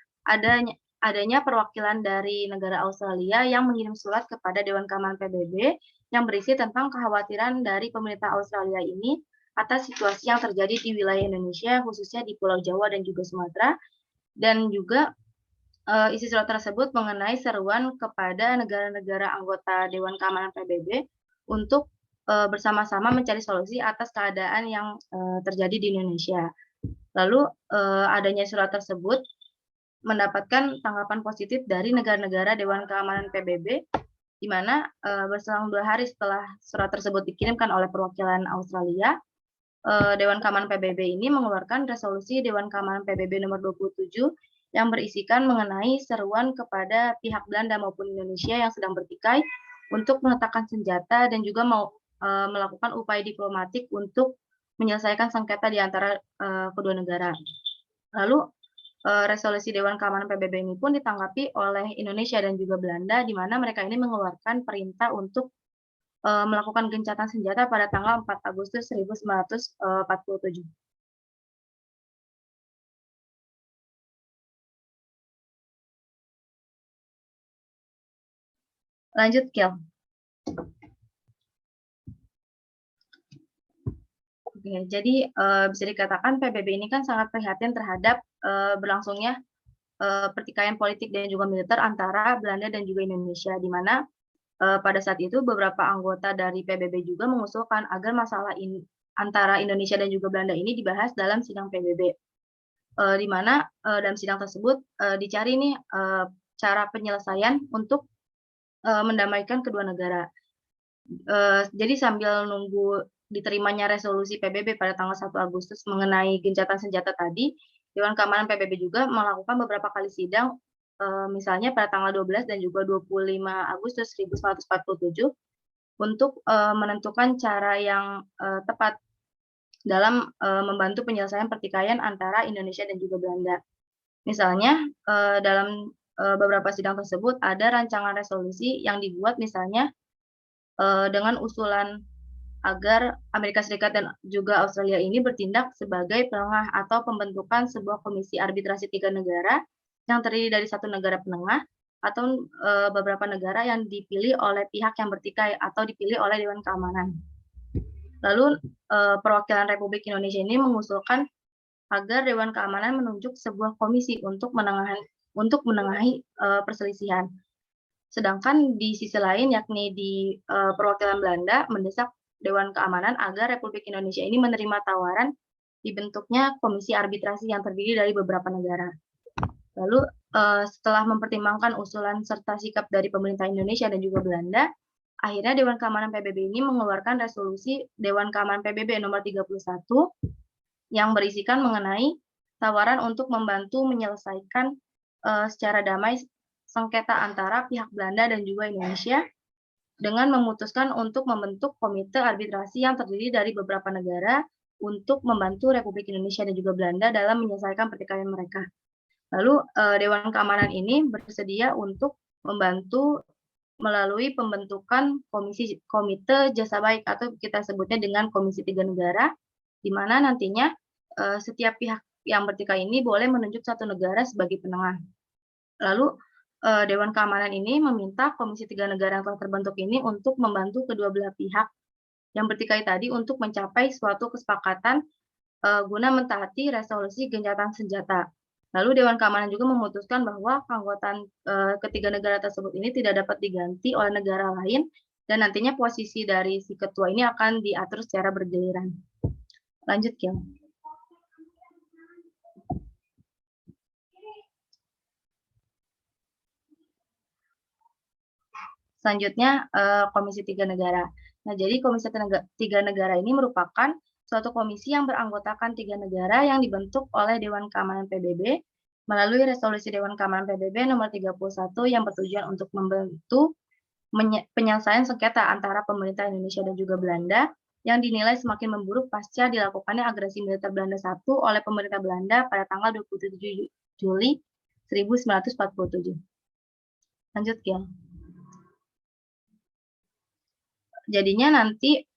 adanya perwakilan dari negara Australia yang mengirim surat kepada Dewan Keamanan PBB yang berisi tentang kekhawatiran dari pemerintah Australia ini atas situasi yang terjadi di wilayah Indonesia, khususnya di Pulau Jawa dan juga Sumatera, dan juga isi surat tersebut mengenai seruan kepada negara-negara anggota Dewan Keamanan PBB untuk bersama-sama mencari solusi atas keadaan yang terjadi di Indonesia. Lalu adanya surat tersebut mendapatkan tanggapan positif dari negara-negara Dewan Keamanan PBB, di mana berselang 2 hari setelah surat tersebut dikirimkan oleh perwakilan Australia, Dewan Keamanan PBB ini mengeluarkan resolusi Dewan Keamanan PBB nomor 27 yang berisikan mengenai seruan kepada pihak Belanda maupun Indonesia yang sedang bertikai untuk meletakkan senjata dan juga melakukan upaya diplomatik untuk menyelesaikan sengketa di antara kedua negara. Lalu resolusi Dewan Keamanan PBB ini pun ditanggapi oleh Indonesia dan juga Belanda, di mana mereka ini mengeluarkan perintah untuk melakukan gencatan senjata pada tanggal 4 Agustus 1947. Lanjut, Kiel. Oke, jadi bisa dikatakan PBB ini kan sangat prihatin terhadap berlangsungnya pertikaian politik dan juga militer antara Belanda dan juga Indonesia, di mana pada saat itu beberapa anggota dari PBB juga mengusulkan agar masalah ini antara Indonesia dan juga Belanda ini dibahas dalam sidang PBB, di mana dalam sidang tersebut dicari nih cara penyelesaian untuk mendamaikan kedua negara. Jadi sambil nunggu diterimanya resolusi PBB pada tanggal 1 Agustus mengenai gencatan senjata tadi, Dewan Keamanan PBB juga melakukan beberapa kali sidang, misalnya pada tanggal 12 dan juga 25 Agustus 1947, untuk menentukan cara yang tepat dalam membantu penyelesaian pertikaian antara Indonesia dan juga Belanda. Misalnya dalam beberapa sidang tersebut ada rancangan resolusi yang dibuat misalnya dengan usulan agar Amerika Serikat dan juga Australia ini bertindak sebagai penengah atau pembentukan sebuah komisi arbitrasi 3 negara yang terdiri dari 1 negara penengah atau beberapa negara yang dipilih oleh pihak yang bertikai atau dipilih oleh Dewan Keamanan. Lalu perwakilan Republik Indonesia ini mengusulkan agar Dewan Keamanan menunjuk sebuah komisi untuk menengahi perselisihan. Sedangkan di sisi lain, yakni di perwakilan Belanda, mendesak Dewan Keamanan agar Republik Indonesia ini menerima tawaran dibentuknya komisi arbitrasi yang terdiri dari beberapa negara. Lalu setelah mempertimbangkan usulan serta sikap dari pemerintah Indonesia dan juga Belanda, akhirnya Dewan Keamanan PBB ini mengeluarkan resolusi Dewan Keamanan PBB nomor 31 yang berisikan mengenai tawaran untuk membantu menyelesaikan secara damai sengketa antara pihak Belanda dan juga Indonesia dengan memutuskan untuk membentuk komite arbitrasi yang terdiri dari beberapa negara untuk membantu Republik Indonesia dan juga Belanda dalam menyelesaikan pertikaian mereka. Lalu Dewan Keamanan ini bersedia untuk membantu melalui pembentukan komite jasa baik atau kita sebutnya dengan Komisi 3 Negara, di mana nantinya setiap pihak yang bertikai ini boleh menunjuk satu negara sebagai penengah. Lalu Dewan Keamanan ini meminta Komisi 3 Negara yang telah terbentuk ini untuk membantu kedua belah pihak yang bertikai tadi untuk mencapai suatu kesepakatan guna mentaati resolusi gencatan senjata. Lalu Dewan Keamanan juga memutuskan bahwa keanggotaan ketiga negara tersebut ini tidak dapat diganti oleh negara lain dan nantinya posisi dari si ketua ini akan diatur secara bergiliran. Lanjut, Kim. Selanjutnya, Komisi 3 Negara. Nah, jadi Komisi 3 Negara ini merupakan suatu komisi yang beranggotakan 3 negara yang dibentuk oleh Dewan Keamanan PBB melalui resolusi Dewan Keamanan PBB nomor 31 yang bertujuan untuk membantu penyelesaian sengketa antara pemerintah Indonesia dan juga Belanda yang dinilai semakin memburuk pasca dilakukannya agresi militer Belanda I oleh pemerintah Belanda pada tanggal 27 Juli 1947. Lanjut, Kian. Jadinya nanti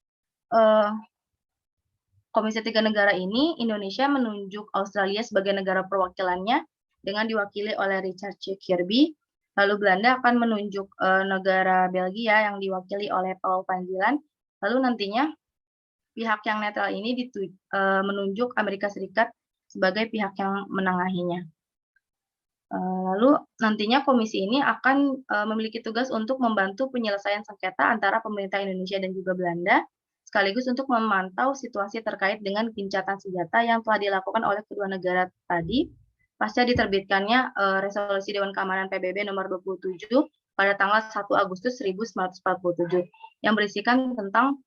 Komisi 3 Negara ini, Indonesia menunjuk Australia sebagai negara perwakilannya dengan diwakili oleh Richard C. Kirby. Lalu Belanda akan menunjuk negara Belgia yang diwakili oleh Paul van Zeeland. Lalu nantinya pihak yang netral ini menunjuk Amerika Serikat sebagai pihak yang menengahinya. Lalu nantinya komisi ini akan memiliki tugas untuk membantu penyelesaian sengketa antara pemerintah Indonesia dan juga Belanda, sekaligus untuk memantau situasi terkait dengan gencatan senjata yang telah dilakukan oleh kedua negara tadi pasca diterbitkannya resolusi Dewan Keamanan PBB nomor 27 pada tanggal 1 Agustus 1947 yang berisikan tentang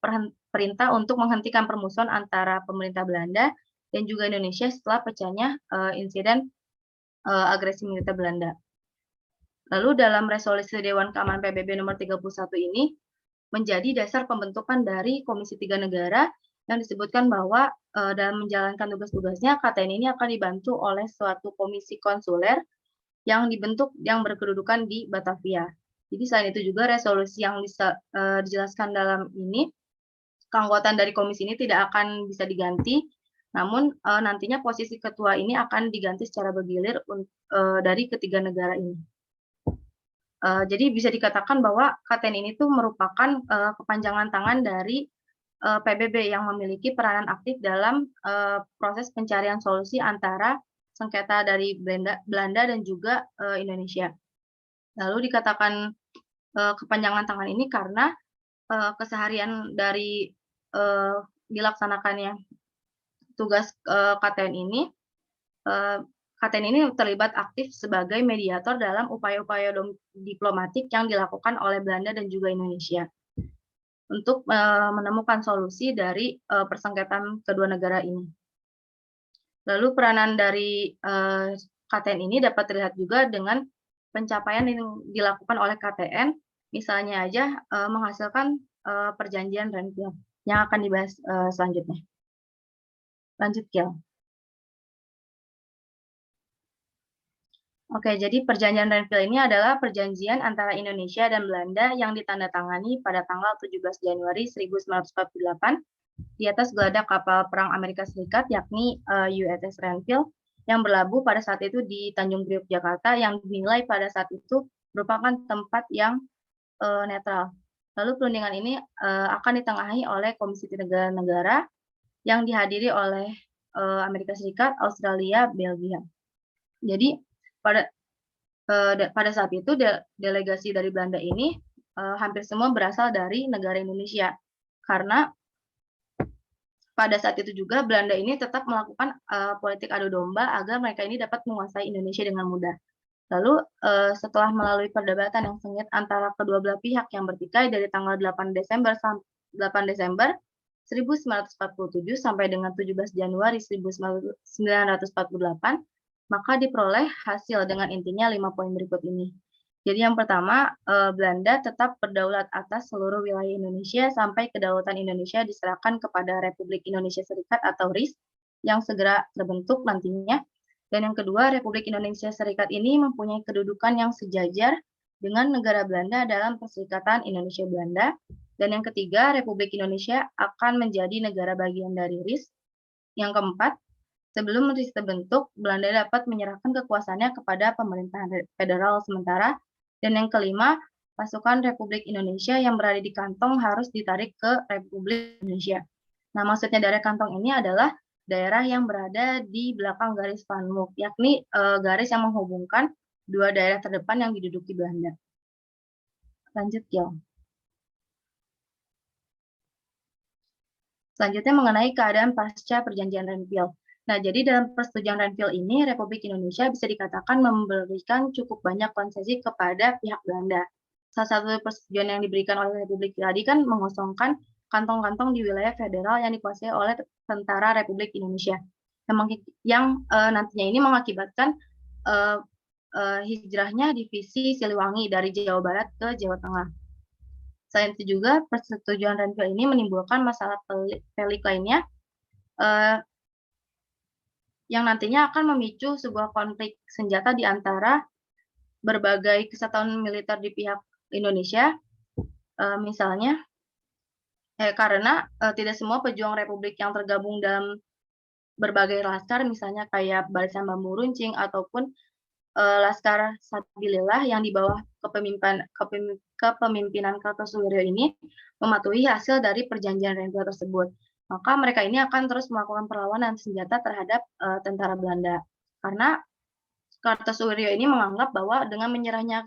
perintah untuk menghentikan permusuhan antara pemerintah Belanda dan juga Indonesia setelah pecahnya insiden agresi militer Belanda. Lalu dalam resolusi Dewan Keamanan PBB nomor 31 ini menjadi dasar pembentukan dari Komisi 3 Negara yang disebutkan bahwa dalam menjalankan tugas-tugasnya KTN ini akan dibantu oleh suatu komisi konsuler yang dibentuk yang berkedudukan di Batavia. Jadi selain itu juga resolusi yang dijelaskan dalam ini, keanggotaan dari komisi ini tidak akan bisa diganti. Namun nantinya posisi ketua ini akan diganti secara bergilir dari ketiga negara ini. Jadi bisa dikatakan bahwa KTN ini tuh merupakan kepanjangan tangan dari PBB yang memiliki peranan aktif dalam proses pencarian solusi antara sengketa dari Belanda dan juga Indonesia. Lalu dikatakan kepanjangan tangan ini karena keseharian dari dilaksanakannya tugas KTN ini terlibat aktif sebagai mediator dalam upaya-upaya diplomatik yang dilakukan oleh Belanda dan juga Indonesia untuk menemukan solusi dari persengketaan kedua negara ini. Lalu peranan dari KTN ini dapat terlihat juga dengan pencapaian yang dilakukan oleh KTN, misalnya aja menghasilkan perjanjian Renville yang akan dibahas selanjutnya. Lanjut, Kiel. Oke, jadi perjanjian Renville ini adalah perjanjian antara Indonesia dan Belanda yang ditandatangani pada tanggal 17 Januari 1948 di atas geladak kapal perang Amerika Serikat, yakni USS Renville, yang berlabuh pada saat itu di Tanjung Priok, Jakarta, yang dinilai pada saat itu merupakan tempat yang netral. Lalu perundingan ini akan ditengahi oleh Komisi 3 Negara yang dihadiri oleh Amerika Serikat, Australia, Belgia. Jadi pada saat itu delegasi dari Belanda ini hampir semua berasal dari negara Indonesia, karena pada saat itu juga Belanda ini tetap melakukan politik adu domba agar mereka ini dapat menguasai Indonesia dengan mudah. Lalu setelah melalui perdebatan yang sengit antara kedua belah pihak yang bertikai dari tanggal 8 Desember 1947 sampai dengan 17 Januari 1948, maka diperoleh hasil dengan intinya 5 poin berikut ini. Jadi yang pertama, Belanda tetap berdaulat atas seluruh wilayah Indonesia sampai kedaulatan Indonesia diserahkan kepada Republik Indonesia Serikat atau RIS yang segera terbentuk nantinya. Dan yang kedua, Republik Indonesia Serikat ini mempunyai kedudukan yang sejajar dengan negara Belanda dalam Perserikatan Indonesia Belanda. Dan yang ketiga, Republik Indonesia akan menjadi negara bagian dari RIS. Yang keempat, sebelum RIS terbentuk, Belanda dapat menyerahkan kekuasaannya kepada pemerintahan federal sementara. Dan yang kelima, pasukan Republik Indonesia yang berada di kantong harus ditarik ke Republik Indonesia. Nah, maksudnya daerah kantong ini adalah daerah yang berada di belakang garis Van Mook, yakni garis yang menghubungkan dua daerah terdepan yang diduduki Belanda. Lanjut, Gil. Selanjutnya mengenai keadaan pasca Perjanjian Renville. Nah, jadi dalam persetujuan Renville ini, Republik Indonesia bisa dikatakan memberikan cukup banyak konsesi kepada pihak Belanda. Salah satu persetujuan yang diberikan oleh Republik tadi kan mengosongkan kantong-kantong di wilayah federal yang dikuasai oleh tentara Republik Indonesia. Yang nantinya ini mengakibatkan hijrahnya divisi Siliwangi dari Jawa Barat ke Jawa Tengah. Selain itu juga, persetujuan Renville ini menimbulkan masalah pelik lainnya, yang nantinya akan memicu sebuah konflik senjata di antara berbagai kesatuan militer di pihak Indonesia, misalnya karena tidak semua pejuang Republik yang tergabung dalam berbagai laskar, misalnya kayak Barisan Bambu Runcing ataupun Laskar Sabilillah yang di bawah kepemimpinan Kartosuwiryo ini mematuhi hasil dari perjanjian Renville tersebut. Maka mereka ini akan terus melakukan perlawanan senjata terhadap tentara Belanda. Karena Kartosuwiryo ini menganggap bahwa dengan menyerahnya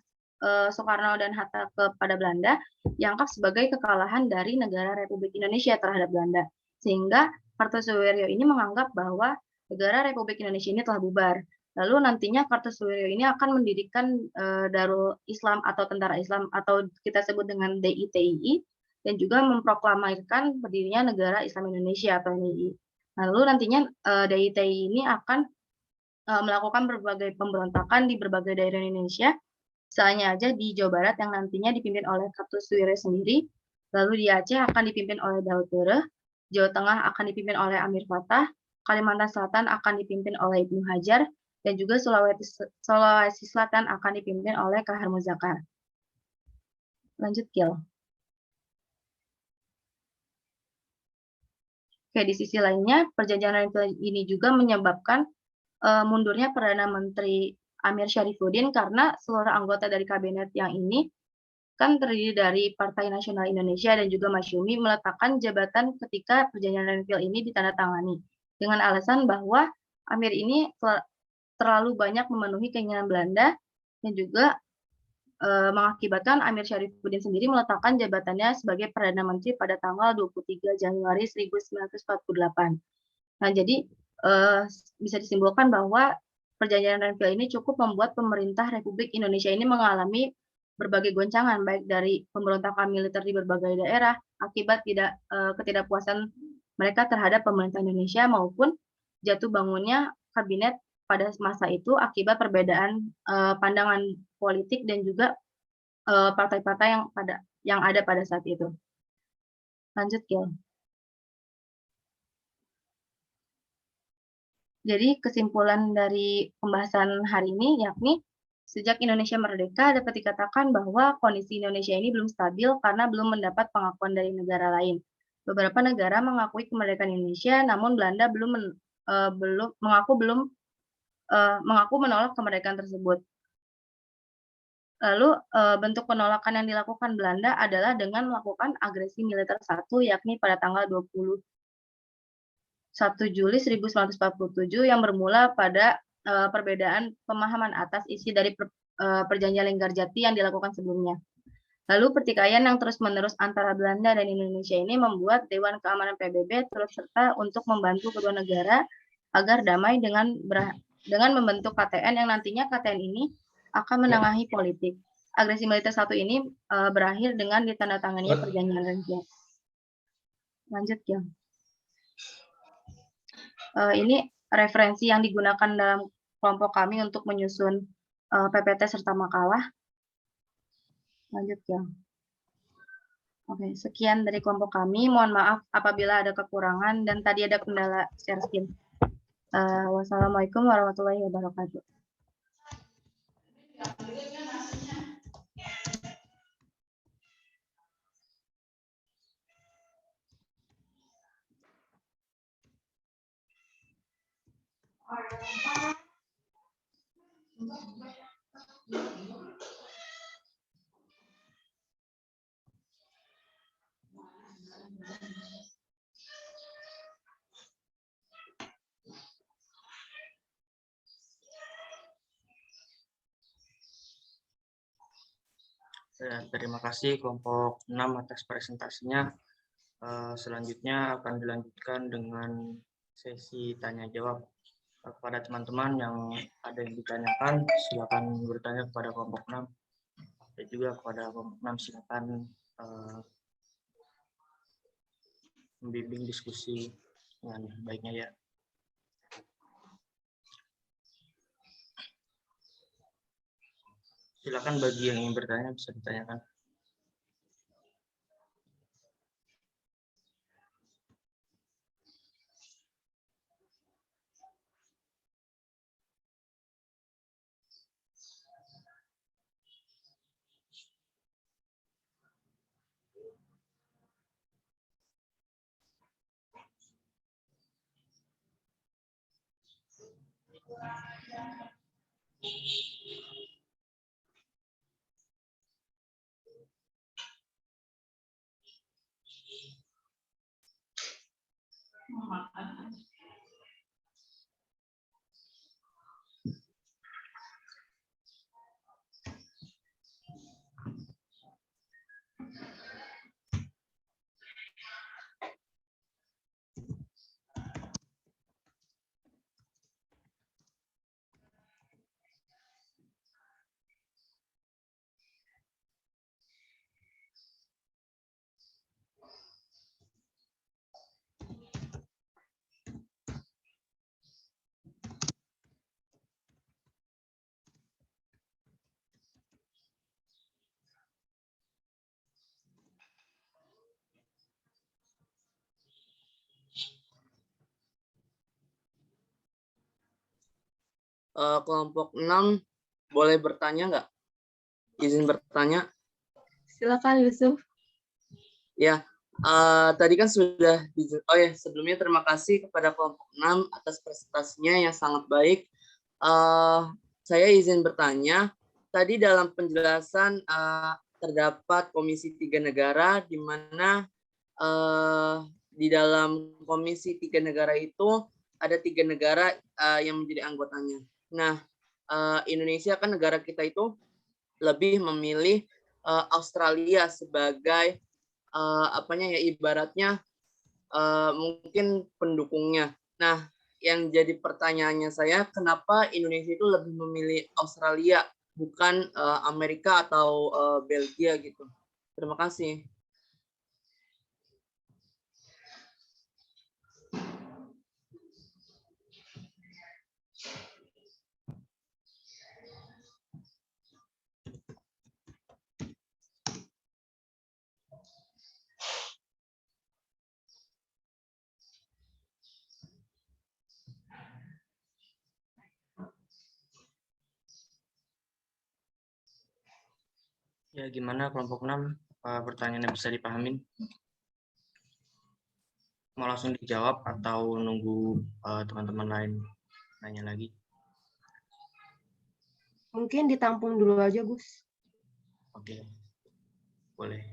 Soekarno dan Hatta kepada Belanda, dianggap sebagai kekalahan dari negara Republik Indonesia terhadap Belanda. Sehingga Kartosuwiryo ini menganggap bahwa negara Republik Indonesia ini telah bubar. Lalu nantinya Kartosuwiryo ini akan mendirikan Darul Islam atau Tentara Islam atau kita sebut dengan DITII, dan juga memproklamirkan berdirinya Negara Islam Indonesia atau NII. Lalu nantinya DITII ini akan melakukan berbagai pemberontakan di berbagai daerah Indonesia, misalnya aja di Jawa Barat yang nantinya dipimpin oleh Kartosuwiryo sendiri, lalu di Aceh akan dipimpin oleh Daud Ture, Jawa Tengah akan dipimpin oleh Amir Fattah, Kalimantan Selatan akan dipimpin oleh Ibnu Hajar, dan juga Sulawesi Selatan akan dipimpin oleh Kahar Muzakar. Lanjut, Gil. Oke, di sisi lainnya, perjanjian Renville ini juga menyebabkan mundurnya Perdana Menteri Amir Syarifuddin karena seluruh anggota dari kabinet yang ini kan terdiri dari Partai Nasional Indonesia dan juga Masyumi meletakkan jabatan ketika perjanjian Renville ini ditandatangani dengan alasan bahwa Amir ini terlalu banyak memenuhi keinginan Belanda dan juga mengakibatkan Amir Syarifuddin sendiri meletakkan jabatannya sebagai Perdana Menteri pada tanggal 23 Januari 1948. Nah, jadi bisa disimpulkan bahwa perjanjian Renville ini cukup membuat pemerintah Republik Indonesia ini mengalami berbagai goncangan, baik dari pemberontakan militer di berbagai daerah, akibat ketidakpuasan mereka terhadap pemerintah Indonesia, maupun jatuh bangunnya kabinet pada masa itu akibat perbedaan pandangan politik dan juga partai-partai yang ada pada saat itu. Lanjut, Gil. Jadi kesimpulan dari pembahasan hari ini yakni sejak Indonesia merdeka dapat dikatakan bahwa kondisi Indonesia ini belum stabil karena belum mendapat pengakuan dari negara lain. Beberapa negara mengakui kemerdekaan Indonesia, namun Belanda mengaku menolak kemerdekaan tersebut. Lalu bentuk penolakan yang dilakukan Belanda adalah dengan melakukan agresi militer satu, yakni pada tanggal 20 1 Juli 1947 yang bermula pada perbedaan pemahaman atas isi dari perjanjian Linggarjati yang dilakukan sebelumnya. Lalu pertikaian yang terus-menerus antara Belanda dan Indonesia ini membuat Dewan Keamanan PBB turut serta untuk membantu kedua negara agar damai dengan membentuk KTN yang nantinya KTN ini akan menengahi politik. Agresi militer 1 ini berakhir dengan ditandatanganinya perjanjian Renville. Lanjut ya. Ini referensi yang digunakan dalam kelompok kami untuk menyusun PPT serta makalah. Lanjut ya. Oke, sekian dari kelompok kami. Mohon maaf apabila ada kekurangan dan tadi ada kendala share screen. Wassalamualaikum warahmatullahi wabarakatuh. Terima kasih kelompok 6 atas presentasinya. Selanjutnya akan dilanjutkan dengan sesi tanya jawab. Kepada teman-teman yang ada yang ditanyakan, silakan bertanya kepada kelompok 6. Dan juga kepada kelompok 6 silakan membimbing diskusi dengan baiknya ya. Silakan bagi yang ingin bertanya bisa ditanyakan. Kelompok 6 boleh bertanya nggak? Izin bertanya. Silakan Yusuf. Ya, tadi kan sudah sebelumnya terima kasih kepada kelompok 6 atas presentasinya yang sangat baik. Saya izin bertanya, tadi dalam penjelasan terdapat Komisi 3 Negara, di mana di dalam Komisi 3 Negara itu ada 3 negara yang menjadi anggotanya. Nah, Indonesia kan negara kita itu lebih memilih Australia sebagai ibaratnya mungkin pendukungnya. Nah, yang jadi pertanyaannya saya, kenapa Indonesia itu lebih memilih Australia bukan Amerika atau Belgia gitu? Terima kasih. Ya, gimana kelompok 6? Pertanyaannya bisa dipahamin? Mau langsung dijawab atau nunggu teman-teman lain nanya lagi? Mungkin ditampung dulu aja, Gus. Oke, boleh.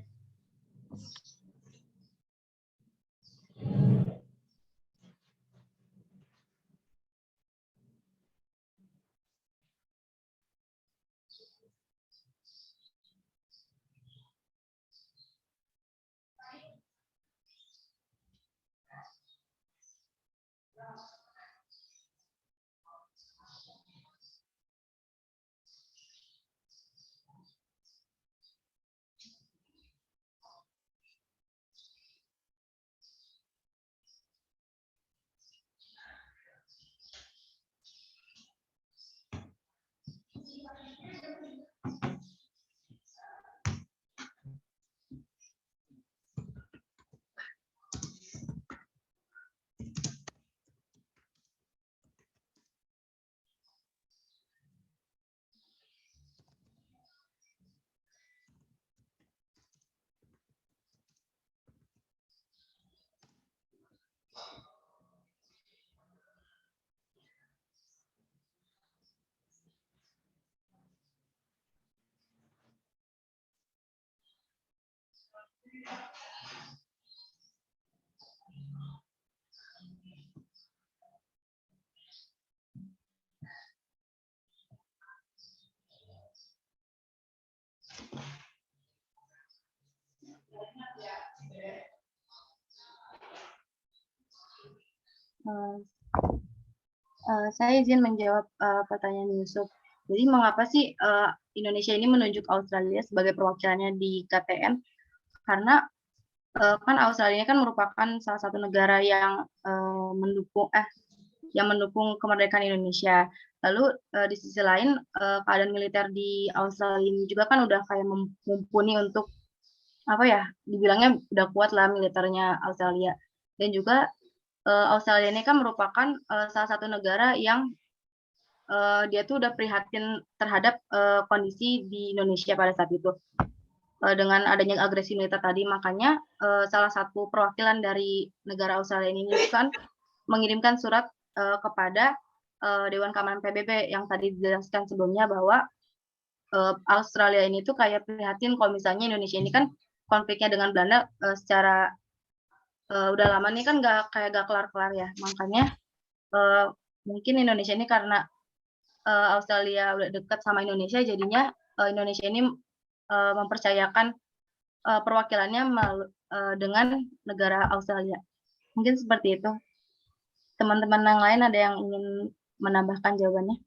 Saya izin menjawab pertanyaan Yusuf. Jadi mengapa sih Indonesia ini menunjuk Australia sebagai perwakilannya di KTN? Karena kan Australia kan merupakan salah satu negara yang mendukung kemerdekaan Indonesia. Lalu di sisi lain keadaan militer di Australia ini juga kan udah kayak mumpuni untuk dibilangnya udah kuat lah militernya Australia. Dan juga Australia ini kan merupakan salah satu negara yang dia tuh udah prihatin terhadap kondisi di Indonesia pada saat itu. Dengan adanya agresi militer tadi, makanya salah satu perwakilan dari negara Australia ini kan mengirimkan surat kepada Dewan Keamanan PBB yang tadi dijelaskan sebelumnya bahwa Australia ini tuh kayak prihatin kalau misalnya Indonesia ini kan konfliknya dengan Belanda secara udah lama nih kan gak kelar-kelar ya. Makanya mungkin Indonesia ini karena Australia udah dekat sama Indonesia, jadinya Indonesia ini mempercayakan perwakilannya dengan negara Australia. Mungkin seperti itu. Teman-teman yang lain ada yang ingin menambahkan jawabannya?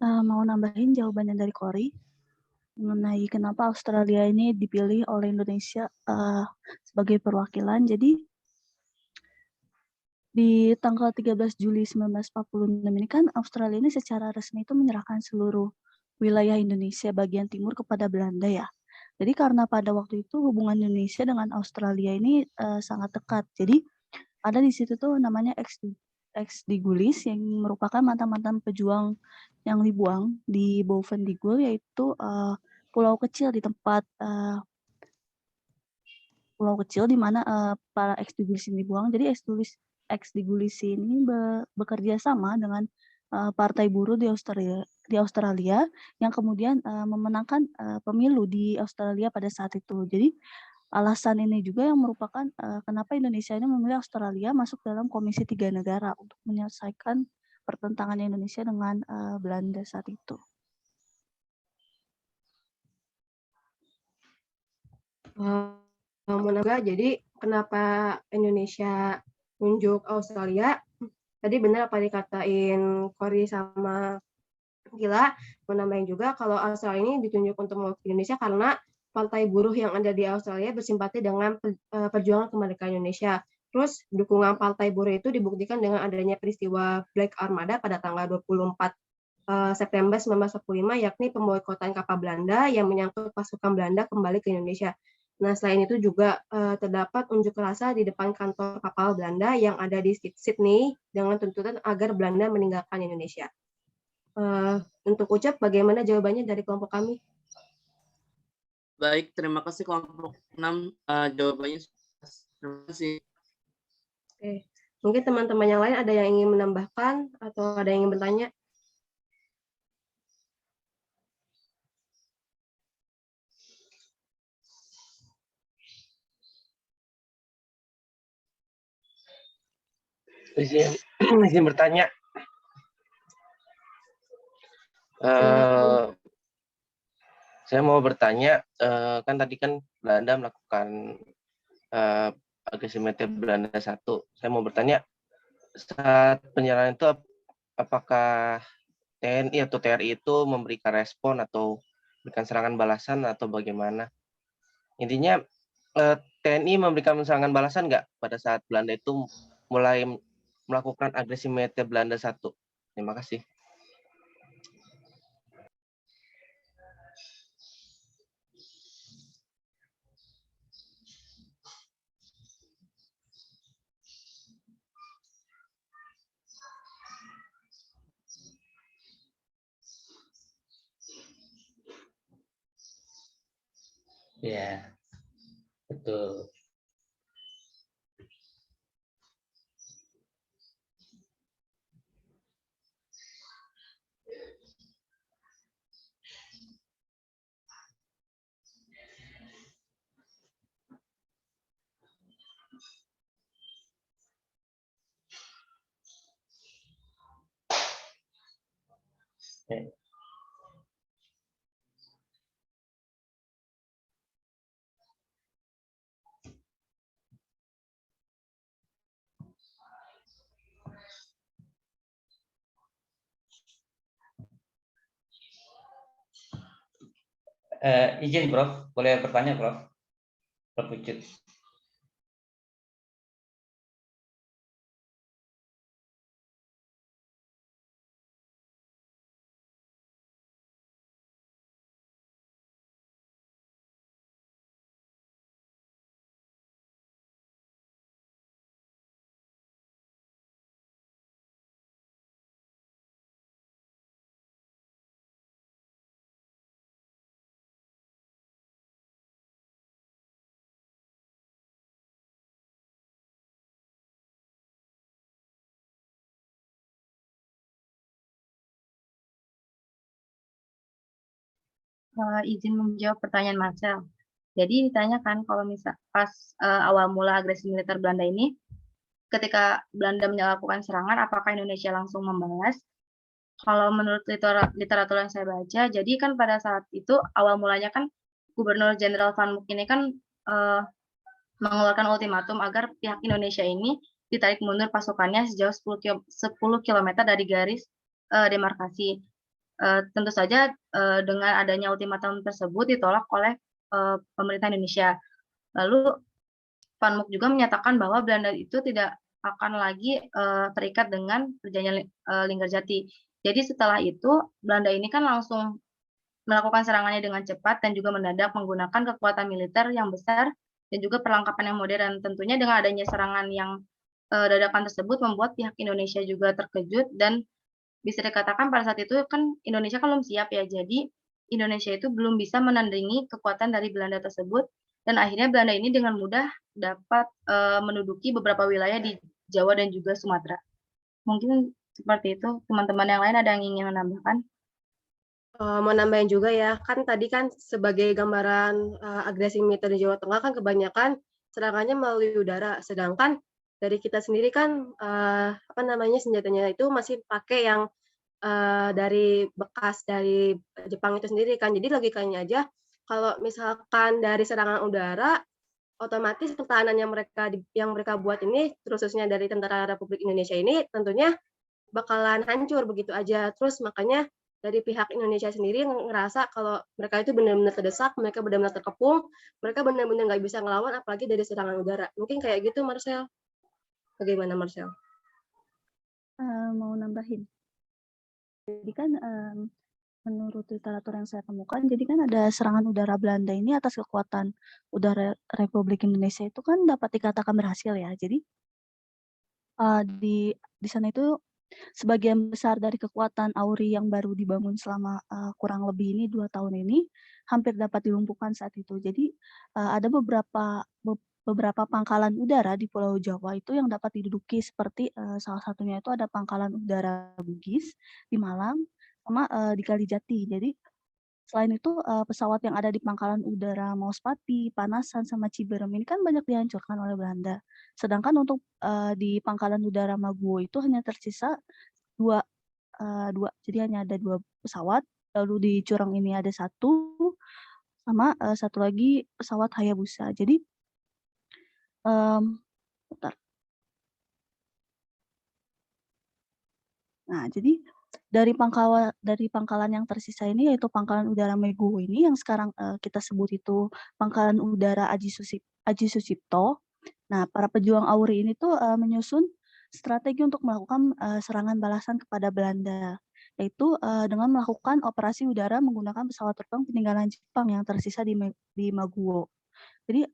Mau nambahin jawabannya dari Kori mengenai kenapa Australia ini dipilih oleh Indonesia sebagai perwakilan. Jadi di tanggal 13 Juli 1946 ini kan Australia ini secara resmi itu menyerahkan seluruh wilayah Indonesia bagian timur kepada Belanda ya. Jadi karena pada waktu itu hubungan Indonesia dengan Australia ini sangat dekat. Jadi ada di situ tuh namanya ex-Digulis yang merupakan mantan-mantan pejuang yang dibuang di Bovendigul, yaitu pulau kecil di tempat pulau kecil di mana para ex-Digulis ini dibuang. Jadi ex-Digulis ini bekerja sama dengan partai buruh di Australia yang kemudian memenangkan pemilu di Australia pada saat itu. Jadi alasan ini juga yang merupakan kenapa Indonesia ini memilih Australia masuk dalam Komisi 3 Negara untuk menyelesaikan pertentangan Indonesia dengan Belanda saat itu. Jadi kenapa Indonesia nunjuk Australia? Tadi benar apa dikatain Kori sama Gila, mau nambahin juga kalau Australia ini ditunjuk untuk mewakili Indonesia karena partai buruh yang ada di Australia bersimpati dengan perjuangan kemerdekaan Indonesia. Terus dukungan partai buruh itu dibuktikan dengan adanya peristiwa Black Armada pada tanggal 24 September 1945, yakni pemboikotan kapal Belanda yang menyangkut pasukan Belanda kembali ke Indonesia. Nah, selain itu juga terdapat unjuk rasa di depan kantor kapal Belanda yang ada di Sydney dengan tuntutan agar Belanda meninggalkan Indonesia. Untuk Ucap, bagaimana jawabannya dari kelompok kami? Baik, terima kasih kelompok 6 jawabannya. Terima kasih. Oke. Mungkin teman-teman yang lain ada yang ingin menambahkan atau ada yang ingin bertanya? Izin bertanya. Saya mau bertanya, kan tadi kan Belanda melakukan agresi militer Belanda 1. Saya mau bertanya, saat penyerangan itu apakah TNI atau TRI itu memberikan respon atau memberikan serangan balasan atau bagaimana? Intinya TNI memberikan serangan balasan nggak pada saat Belanda itu mulai melakukan agresi militer Belanda 1? Terima kasih. Ya, betul. Eh, izin Prof, boleh bertanya Prof? Prof Ucut. Izin menjawab pertanyaan Marcel. Jadi ditanyakan kalau misal pas awal mula agresi militer Belanda ini, ketika Belanda melakukan serangan, apakah Indonesia langsung membalas? Kalau menurut literatur yang saya baca, jadi kan pada saat itu awal mulanya kan Gubernur Jenderal Van Mook ini kan mengeluarkan ultimatum agar pihak Indonesia ini ditarik mundur pasukannya sejauh 10 km dari garis demarkasi. Tentu saja dengan adanya ultimatum tersebut ditolak oleh pemerintah Indonesia. Lalu Van Mook juga menyatakan bahwa Belanda itu tidak akan lagi terikat dengan perjanjian Linggarjati. Jadi setelah itu Belanda ini kan langsung melakukan serangannya dengan cepat dan juga mendadak menggunakan kekuatan militer yang besar dan juga perlengkapan yang modern. Tentunya dengan adanya serangan yang dadakan tersebut membuat pihak Indonesia juga terkejut dan bisa dikatakan pada saat itu kan Indonesia kan belum siap ya. Jadi Indonesia itu belum bisa menandingi kekuatan dari Belanda tersebut dan akhirnya Belanda ini dengan mudah dapat menduduki beberapa wilayah di Jawa dan juga Sumatera. Mungkin seperti itu. Teman-teman yang lain ada yang ingin menambahkan? Mau nambahin juga ya, kan tadi kan sebagai gambaran agresi militer di Jawa Tengah kan kebanyakan serangannya melalui udara, sedangkan dari kita sendiri kan senjatanya itu masih pakai yang dari bekas dari Jepang itu sendiri kan. Jadi logikanya aja kalau misalkan dari serangan udara, otomatis pertahanan yang mereka buat ini, khususnya dari Tentara Republik Indonesia ini tentunya bakalan hancur begitu aja. Terus makanya dari pihak Indonesia sendiri ngerasa kalau mereka itu benar-benar terdesak, mereka benar-benar terkepung, mereka benar-benar nggak bisa ngelawan apalagi dari serangan udara. Mungkin kayak gitu, Marcel. Bagaimana, Marcel? Mau nambahin. Jadi kan menurut literatur yang saya temukan, jadi kan ada serangan udara Belanda ini atas kekuatan udara Republik Indonesia itu kan dapat dikatakan berhasil ya. Jadi di sana itu sebagian besar dari kekuatan AURI yang baru dibangun selama kurang lebih ini 2 tahun ini hampir dapat dilumpuhkan saat itu. Jadi ada beberapa pangkalan udara di Pulau Jawa itu yang dapat diduduki seperti salah satunya itu ada pangkalan udara Bugis di Malang sama di Kalijati. Jadi selain itu pesawat yang ada di pangkalan udara Mauspati, Panasan sama Ciberem ini kan banyak dihancurkan oleh Belanda. Sedangkan untuk di pangkalan udara Maguwo itu hanya tersisa dua, jadi hanya ada 2 pesawat lalu di Curang ini ada satu, sama satu lagi pesawat Hayabusa. Jadi bentar. Nah, jadi dari pangkalan yang tersisa ini yaitu Pangkalan Udara Meguwo ini yang sekarang kita sebut itu Pangkalan Udara Aji Sucipto. Nah, para pejuang AURI ini tuh menyusun strategi untuk melakukan serangan balasan kepada Belanda, yaitu dengan melakukan operasi udara menggunakan pesawat terbang peninggalan Jepang yang tersisa di Maguwo. Jadi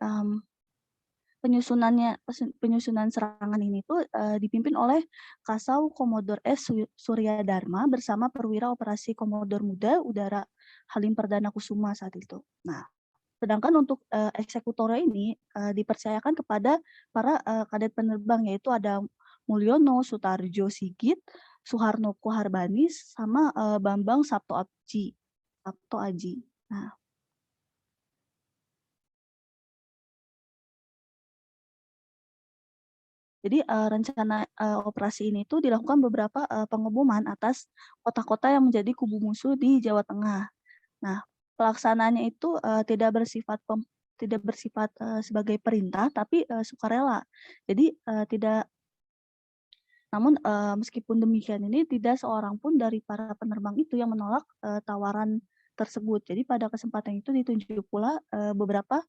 penyusunan serangan ini tuh dipimpin oleh Kasau Komodor S. Surya Dharma bersama perwira operasi Komodor Muda Udara Halim Perdana Kusuma saat itu. Nah, sedangkan untuk eksekutornya ini dipercayakan kepada para kadet penerbang, yaitu ada Mulyono Sutarjo Sigit, Suharno Koharbani, sama Bambang Sabto Aji. Nah, jadi rencana operasi ini tuh dilakukan beberapa pengeboman atas kota-kota yang menjadi kubu musuh di Jawa Tengah. Nah, pelaksanaannya itu tidak bersifat sebagai perintah, tapi sukarela. Jadi namun meskipun demikian ini tidak seorang pun dari para penerbang itu yang menolak tawaran tersebut. Jadi pada kesempatan itu ditunjuk pula beberapa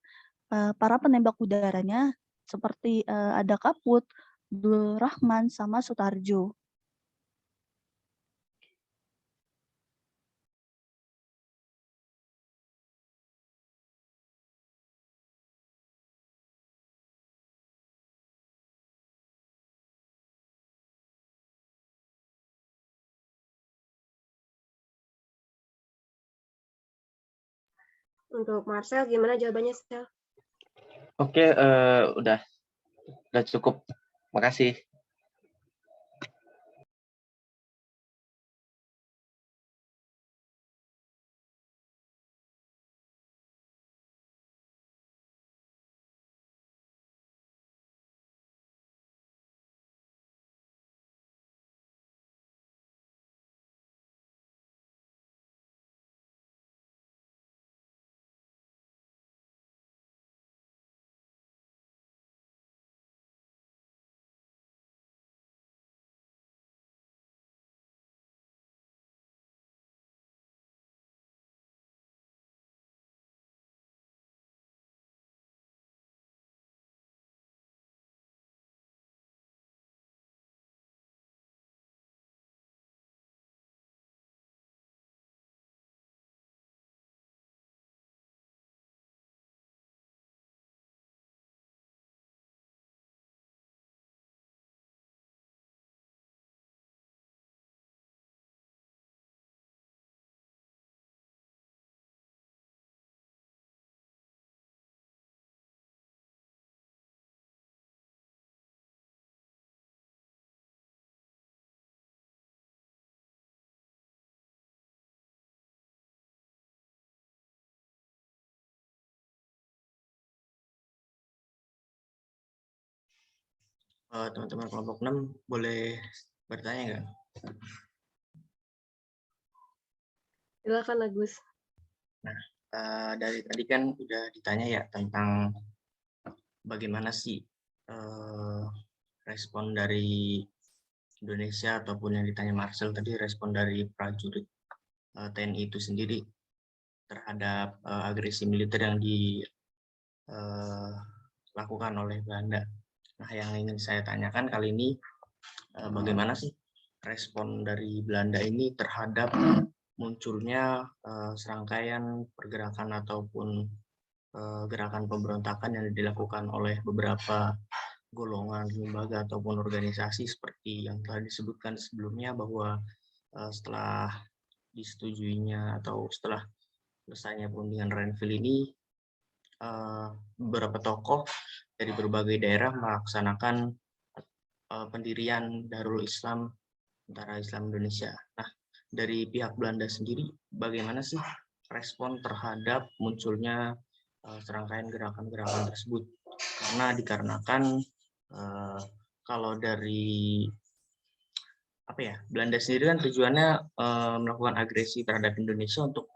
para penembak udaranya seperti ada Kaput, Abdul Rahman, sama Sutarjo. Untuk Marcel, gimana jawabannya, Sel? Oke, udah cukup. Makasih. Teman-teman kelompok 6 boleh bertanya nggak? Silakan, Agus. Nah, dari tadi kan udah ditanya ya tentang bagaimana sih respon dari Indonesia ataupun yang ditanya Marcel tadi, respon dari prajurit TNI itu sendiri terhadap agresi militer yang dilakukan oleh Belanda. Nah, yang ingin saya tanyakan kali ini, bagaimana sih respon dari Belanda ini terhadap munculnya serangkaian pergerakan ataupun gerakan pemberontakan yang dilakukan oleh beberapa golongan, lembaga ataupun organisasi seperti yang telah disebutkan sebelumnya, bahwa setelah disetujuinya atau setelah selesainya perundingan Renville ini, beberapa tokoh dari berbagai daerah melaksanakan pendirian Darul Islam antara Islam Indonesia. Nah, dari pihak Belanda sendiri bagaimana sih respon terhadap munculnya serangkaian gerakan-gerakan tersebut? Karena dikarenakan kalau dari Belanda sendiri kan tujuannya melakukan agresi terhadap Indonesia untuk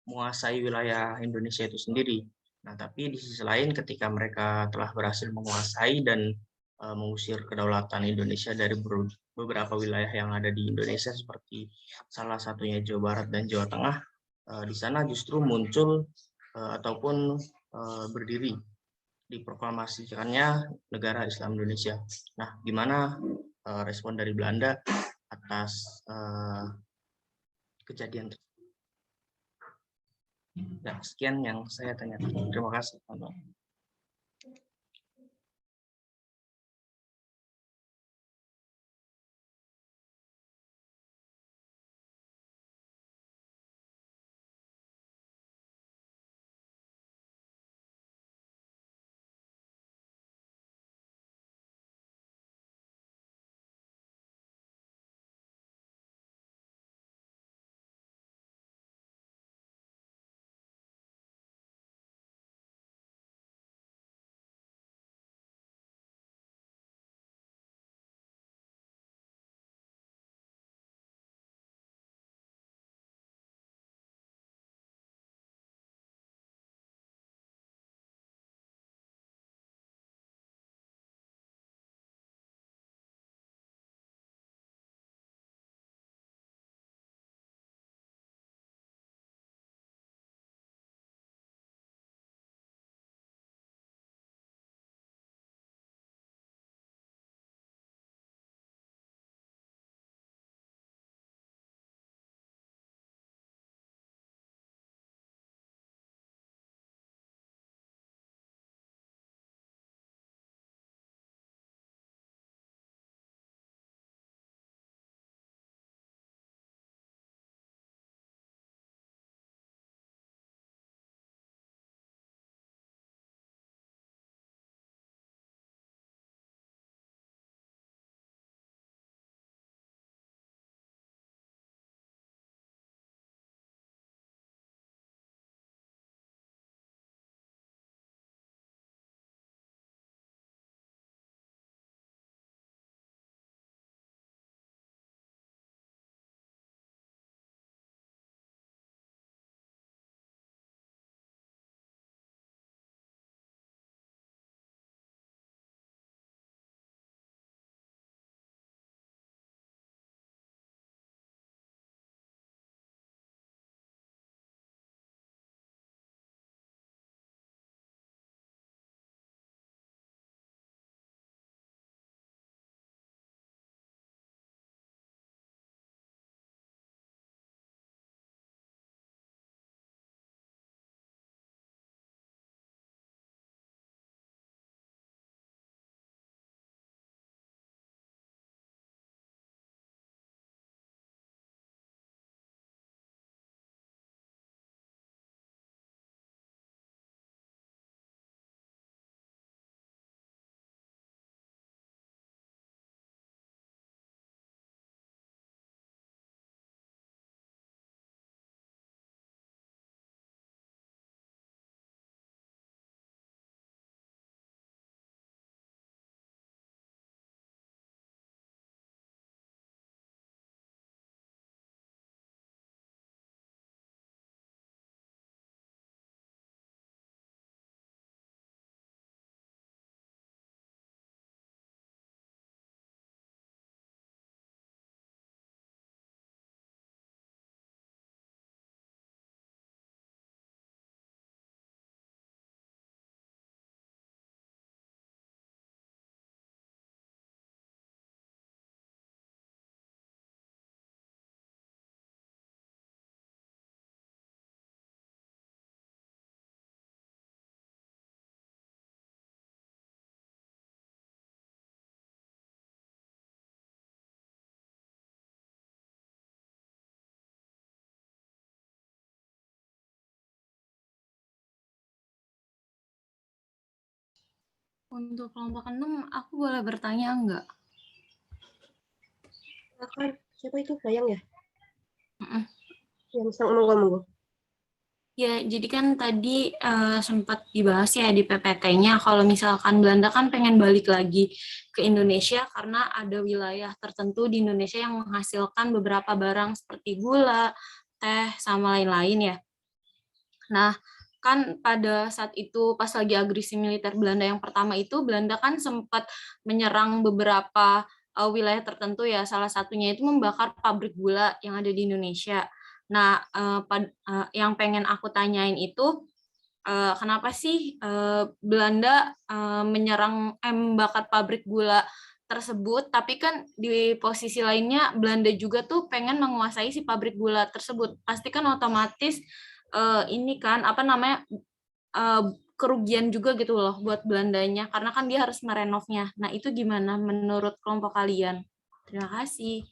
menguasai wilayah Indonesia itu sendiri. Nah, tapi di sisi lain ketika mereka telah berhasil menguasai dan mengusir kedaulatan Indonesia dari beberapa wilayah yang ada di Indonesia seperti salah satunya Jawa Barat dan Jawa Tengah, di sana justru muncul ataupun berdiri diproklamasikannya negara Islam Indonesia. Nah, gimana respon dari Belanda atas kejadian tersebut? Ya, sekian yang saya tanyakan. Terima kasih. Untuk kelompok 6, aku boleh bertanya enggak? Silakan. Siapa itu? Bayang ya? Mm-mm. Yang sedang ngomong-ngomong. Ya, jadi kan tadi sempat dibahas ya di PPT-nya kalau misalkan Belanda kan pengen balik lagi ke Indonesia karena ada wilayah tertentu di Indonesia yang menghasilkan beberapa barang seperti gula, teh, sama lain-lain ya. Nah, kan pada saat itu pas lagi agresi militer Belanda yang pertama itu Belanda kan sempat menyerang beberapa wilayah tertentu ya. Salah satunya itu membakar pabrik gula yang ada di Indonesia. Nah, yang pengen aku tanyain itu kenapa sih Belanda membakar pabrik gula tersebut, tapi kan di posisi lainnya Belanda juga tuh pengen menguasai si pabrik gula tersebut. Pasti kan otomatis ini kan apa namanya kerugian juga gitu loh buat Belandanya karena kan dia harus merenovnya. Nah, itu gimana menurut kelompok kalian? Terima kasih.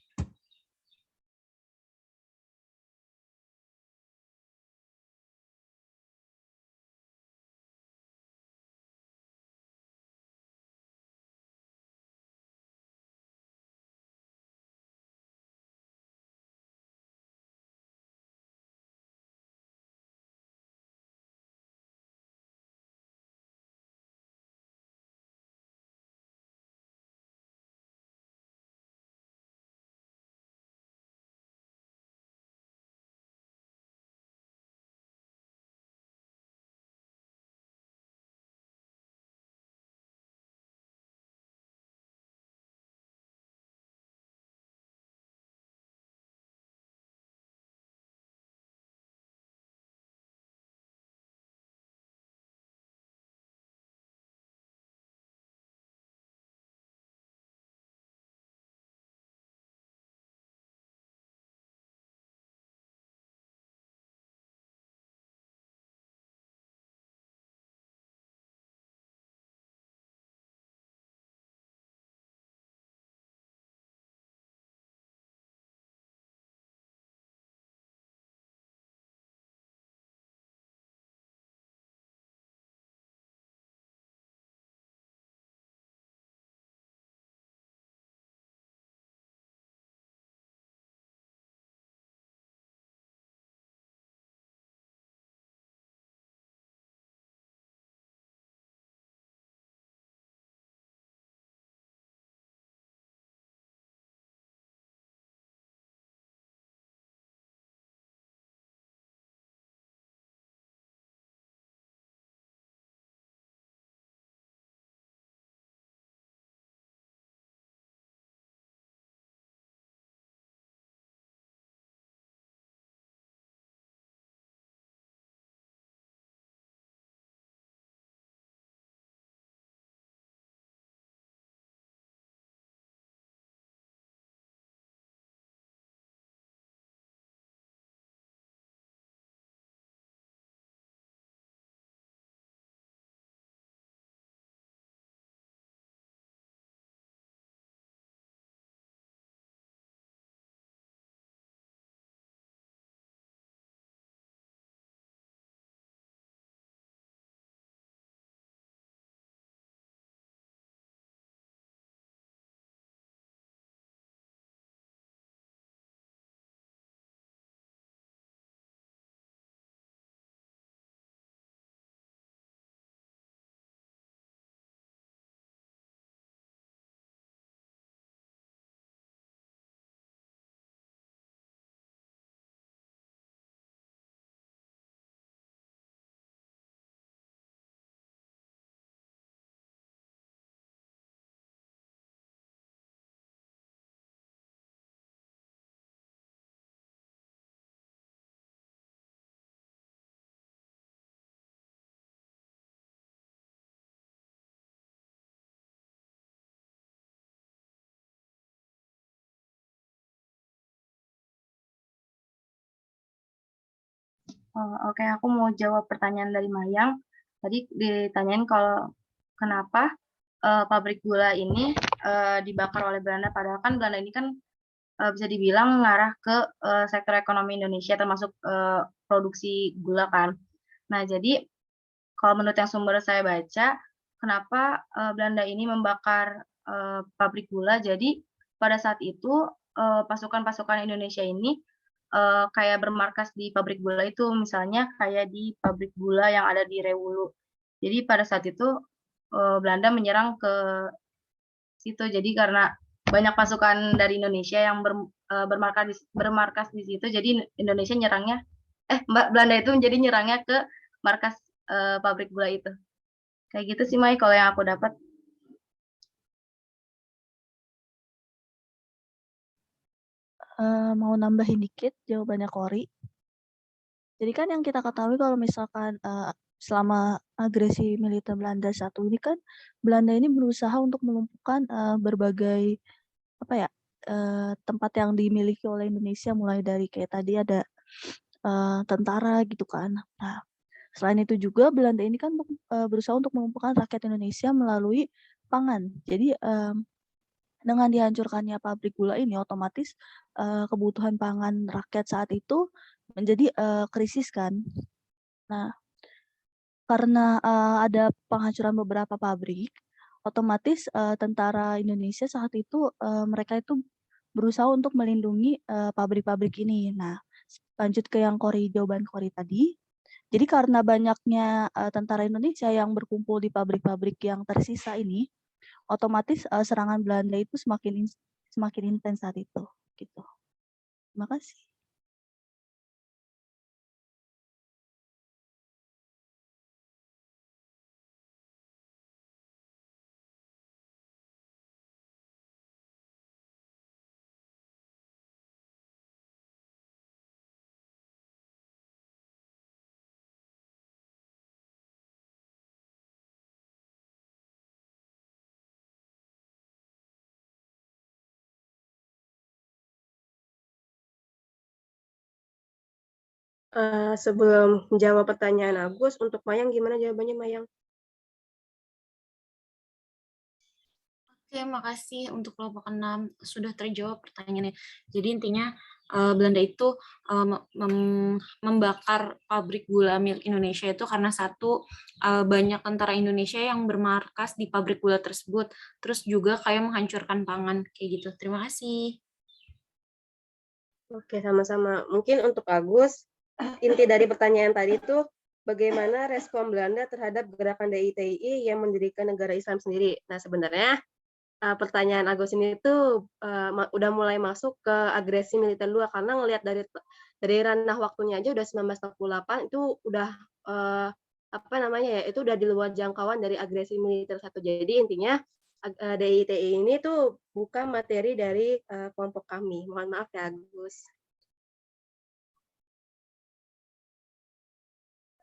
Oke, aku mau jawab pertanyaan dari Mayang. Tadi ditanyain kalau kenapa pabrik gula ini dibakar oleh Belanda, padahal kan Belanda ini kan bisa dibilang mengarah ke sektor ekonomi Indonesia, termasuk produksi gula kan. Nah, jadi kalau menurut yang sumber saya baca, kenapa Belanda ini membakar pabrik gula, jadi pada saat itu pasukan-pasukan Indonesia ini kayak bermarkas di pabrik gula itu, misalnya kayak di pabrik gula yang ada di Rewulu. Jadi pada saat itu Belanda menyerang ke situ. Jadi karena banyak pasukan dari Indonesia yang bermarkas di situ, jadi Indonesia nyerangnya, Belanda itu jadi nyerangnya ke markas pabrik gula itu. Kayak gitu sih, Mai, kalau yang aku dapat. Mau nambahin dikit jawabannya Kori. Jadi kan yang kita ketahui kalau misalkan selama agresi militer Belanda satu ini kan Belanda ini berusaha untuk melumpuhkan berbagai tempat yang dimiliki oleh Indonesia, mulai dari kayak tadi ada tentara gitu kan. Nah, selain itu juga Belanda ini kan berusaha untuk melumpuhkan rakyat Indonesia melalui pangan. Jadi dengan dihancurkannya pabrik gula ini, otomatis kebutuhan pangan rakyat saat itu menjadi krisis kan. Nah, karena ada penghancuran beberapa pabrik, otomatis tentara Indonesia saat itu mereka itu berusaha untuk melindungi pabrik-pabrik ini. Nah, lanjut ke yang jawaban Kori tadi. Jadi karena banyaknya tentara Indonesia yang berkumpul di pabrik-pabrik yang tersisa ini, otomatis serangan Belanda itu semakin intens saat itu, gitu. Terima kasih. Sebelum menjawab pertanyaan Agus, untuk Mayang gimana jawabannya, Mayang? Oke, makasih untuk kelompok 6 sudah terjawab pertanyaannya. Jadi intinya Belanda itu membakar pabrik gula milik Indonesia itu karena satu, banyak tentara Indonesia yang bermarkas di pabrik gula tersebut, terus juga kayak menghancurkan pangan kayak gitu. Terima kasih. Oke, sama-sama. Mungkin untuk Agus, inti dari pertanyaan tadi itu bagaimana respon Belanda terhadap gerakan DITI yang mendirikan negara Islam sendiri. Nah, sebenarnya pertanyaan Agus ini tuh udah mulai masuk ke agresi militer 2 karena ngelihat dari ranah waktunya aja udah 1948 itu udah itu udah di luar jangkauan dari agresi militer 1. Jadi intinya DITI ini tuh bukan materi dari kelompok kami. Mohon maaf ya, Agus.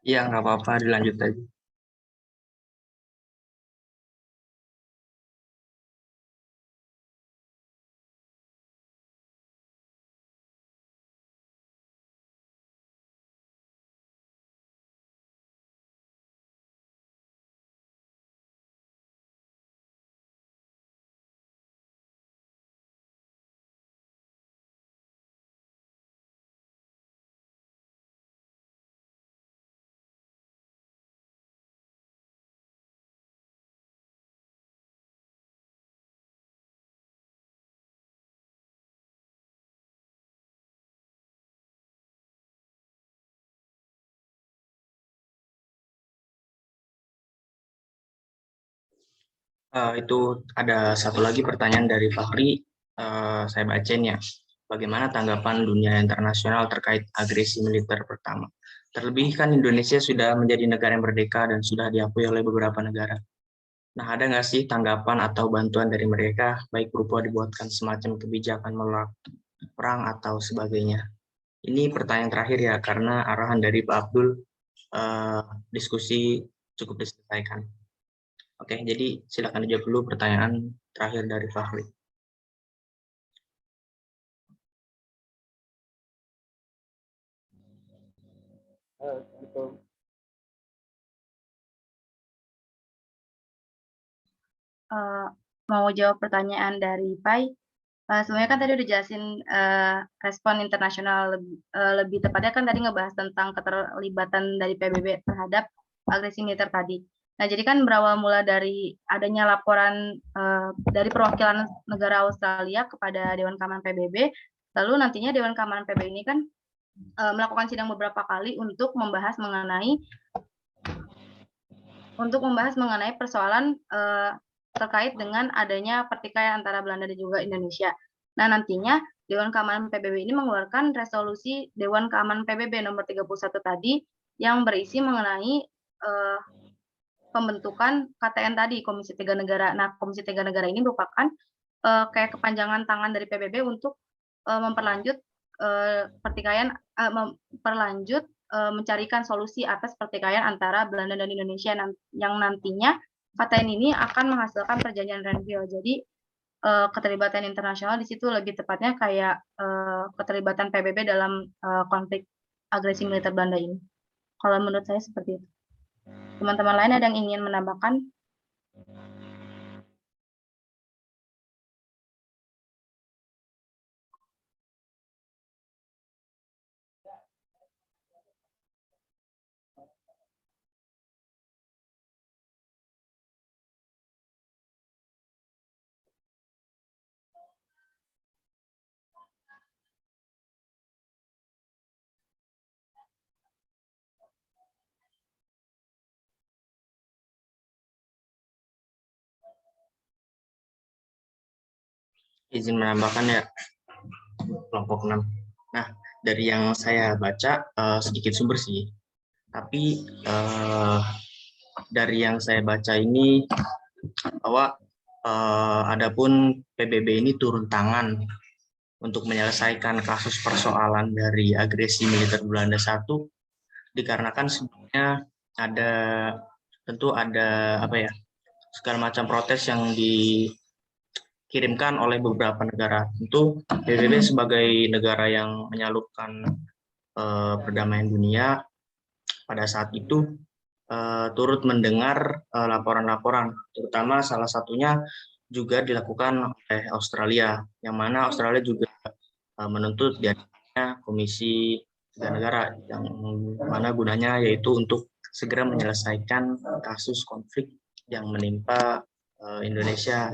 Iya, nggak apa-apa, dilanjut aja. Itu ada satu lagi pertanyaan dari Fahri, saya bacain ya. Bagaimana tanggapan dunia internasional terkait agresi militer pertama? Terlebih kan Indonesia sudah menjadi negara yang merdeka dan sudah diakui oleh beberapa negara. Nah, ada nggak sih tanggapan atau bantuan dari mereka, baik berupa dibuatkan semacam kebijakan menolak perang atau sebagainya? Ini pertanyaan terakhir ya, karena arahan dari Pak Abdul, diskusi cukup diselesaikan. Oke, jadi silakan dijawab dulu pertanyaan terakhir dari Fahri. Mau jawab pertanyaan dari Pai. Sebenarnya kan tadi udah jelasin respon internasional lebih tepatnya kan tadi ngebahas tentang keterlibatan dari PBB terhadap agresi militer tadi. Nah, jadi kan berawal mula dari adanya laporan dari perwakilan negara Australia kepada Dewan Keamanan PBB Lalu nantinya Dewan Keamanan PBB ini kan melakukan sidang beberapa kali untuk membahas mengenai persoalan terkait dengan adanya pertikaian antara Belanda dan juga Indonesia. Nah, nantinya Dewan Keamanan PBB ini mengeluarkan resolusi Dewan Keamanan PBB nomor 31 tadi yang berisi mengenai pembentukan KTN tadi, Komisi 3 Negara. Nah, Komisi 3 Negara ini merupakan kayak kepanjangan tangan dari PBB untuk memperlanjut mencarikan solusi atas pertikaian antara Belanda dan Indonesia yang nantinya KTN ini akan menghasilkan perjanjian Renville. Jadi keterlibatan internasional di situ lebih tepatnya kayak keterlibatan PBB dalam konflik agresi militer Belanda ini. Kalau menurut saya seperti itu. Teman-teman lain ada yang ingin menambahkan? Izin menambahkan ya, kelompok 6. Nah, dari yang saya baca sedikit sumber sih, tapi dari yang saya baca ini bahwa adapun PBB ini turun tangan untuk menyelesaikan kasus persoalan dari agresi militer Belanda 1, dikarenakan sebelumnya tentu ada segala macam protes yang dikirimkan oleh beberapa negara. Tentu PBB sebagai negara yang menyalurkan perdamaian dunia pada saat itu turut mendengar laporan-laporan, terutama salah satunya juga dilakukan oleh Australia, yang mana Australia juga menuntut diadakannya Komisi 3 Negara, yang mana gunanya yaitu untuk segera menyelesaikan kasus konflik yang menimpa Indonesia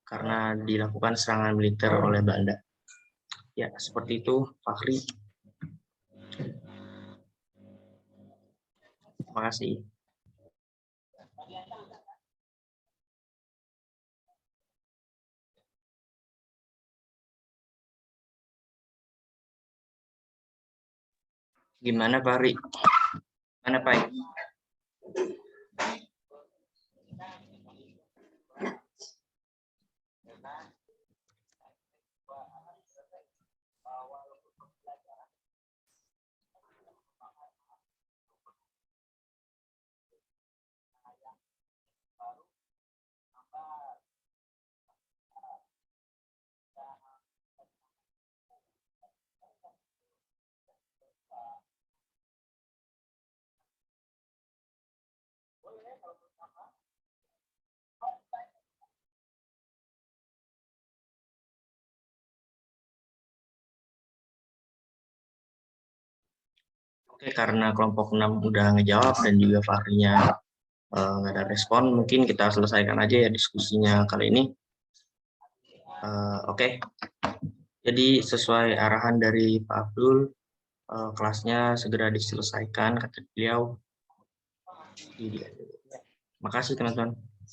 karena dilakukan serangan militer oleh Belanda. Ya, seperti itu, Fahri. Terima kasih. Gimana, Fahri? Mana, Pak? Oke, karena kelompok 6 udah ngejawab dan juga Fahrinya nggak ada respon, mungkin kita selesaikan aja ya diskusinya kali ini. Oke. Jadi sesuai arahan dari Pak Abdul, kelasnya segera diselesaikan, kata beliau. Terima kasih teman-teman.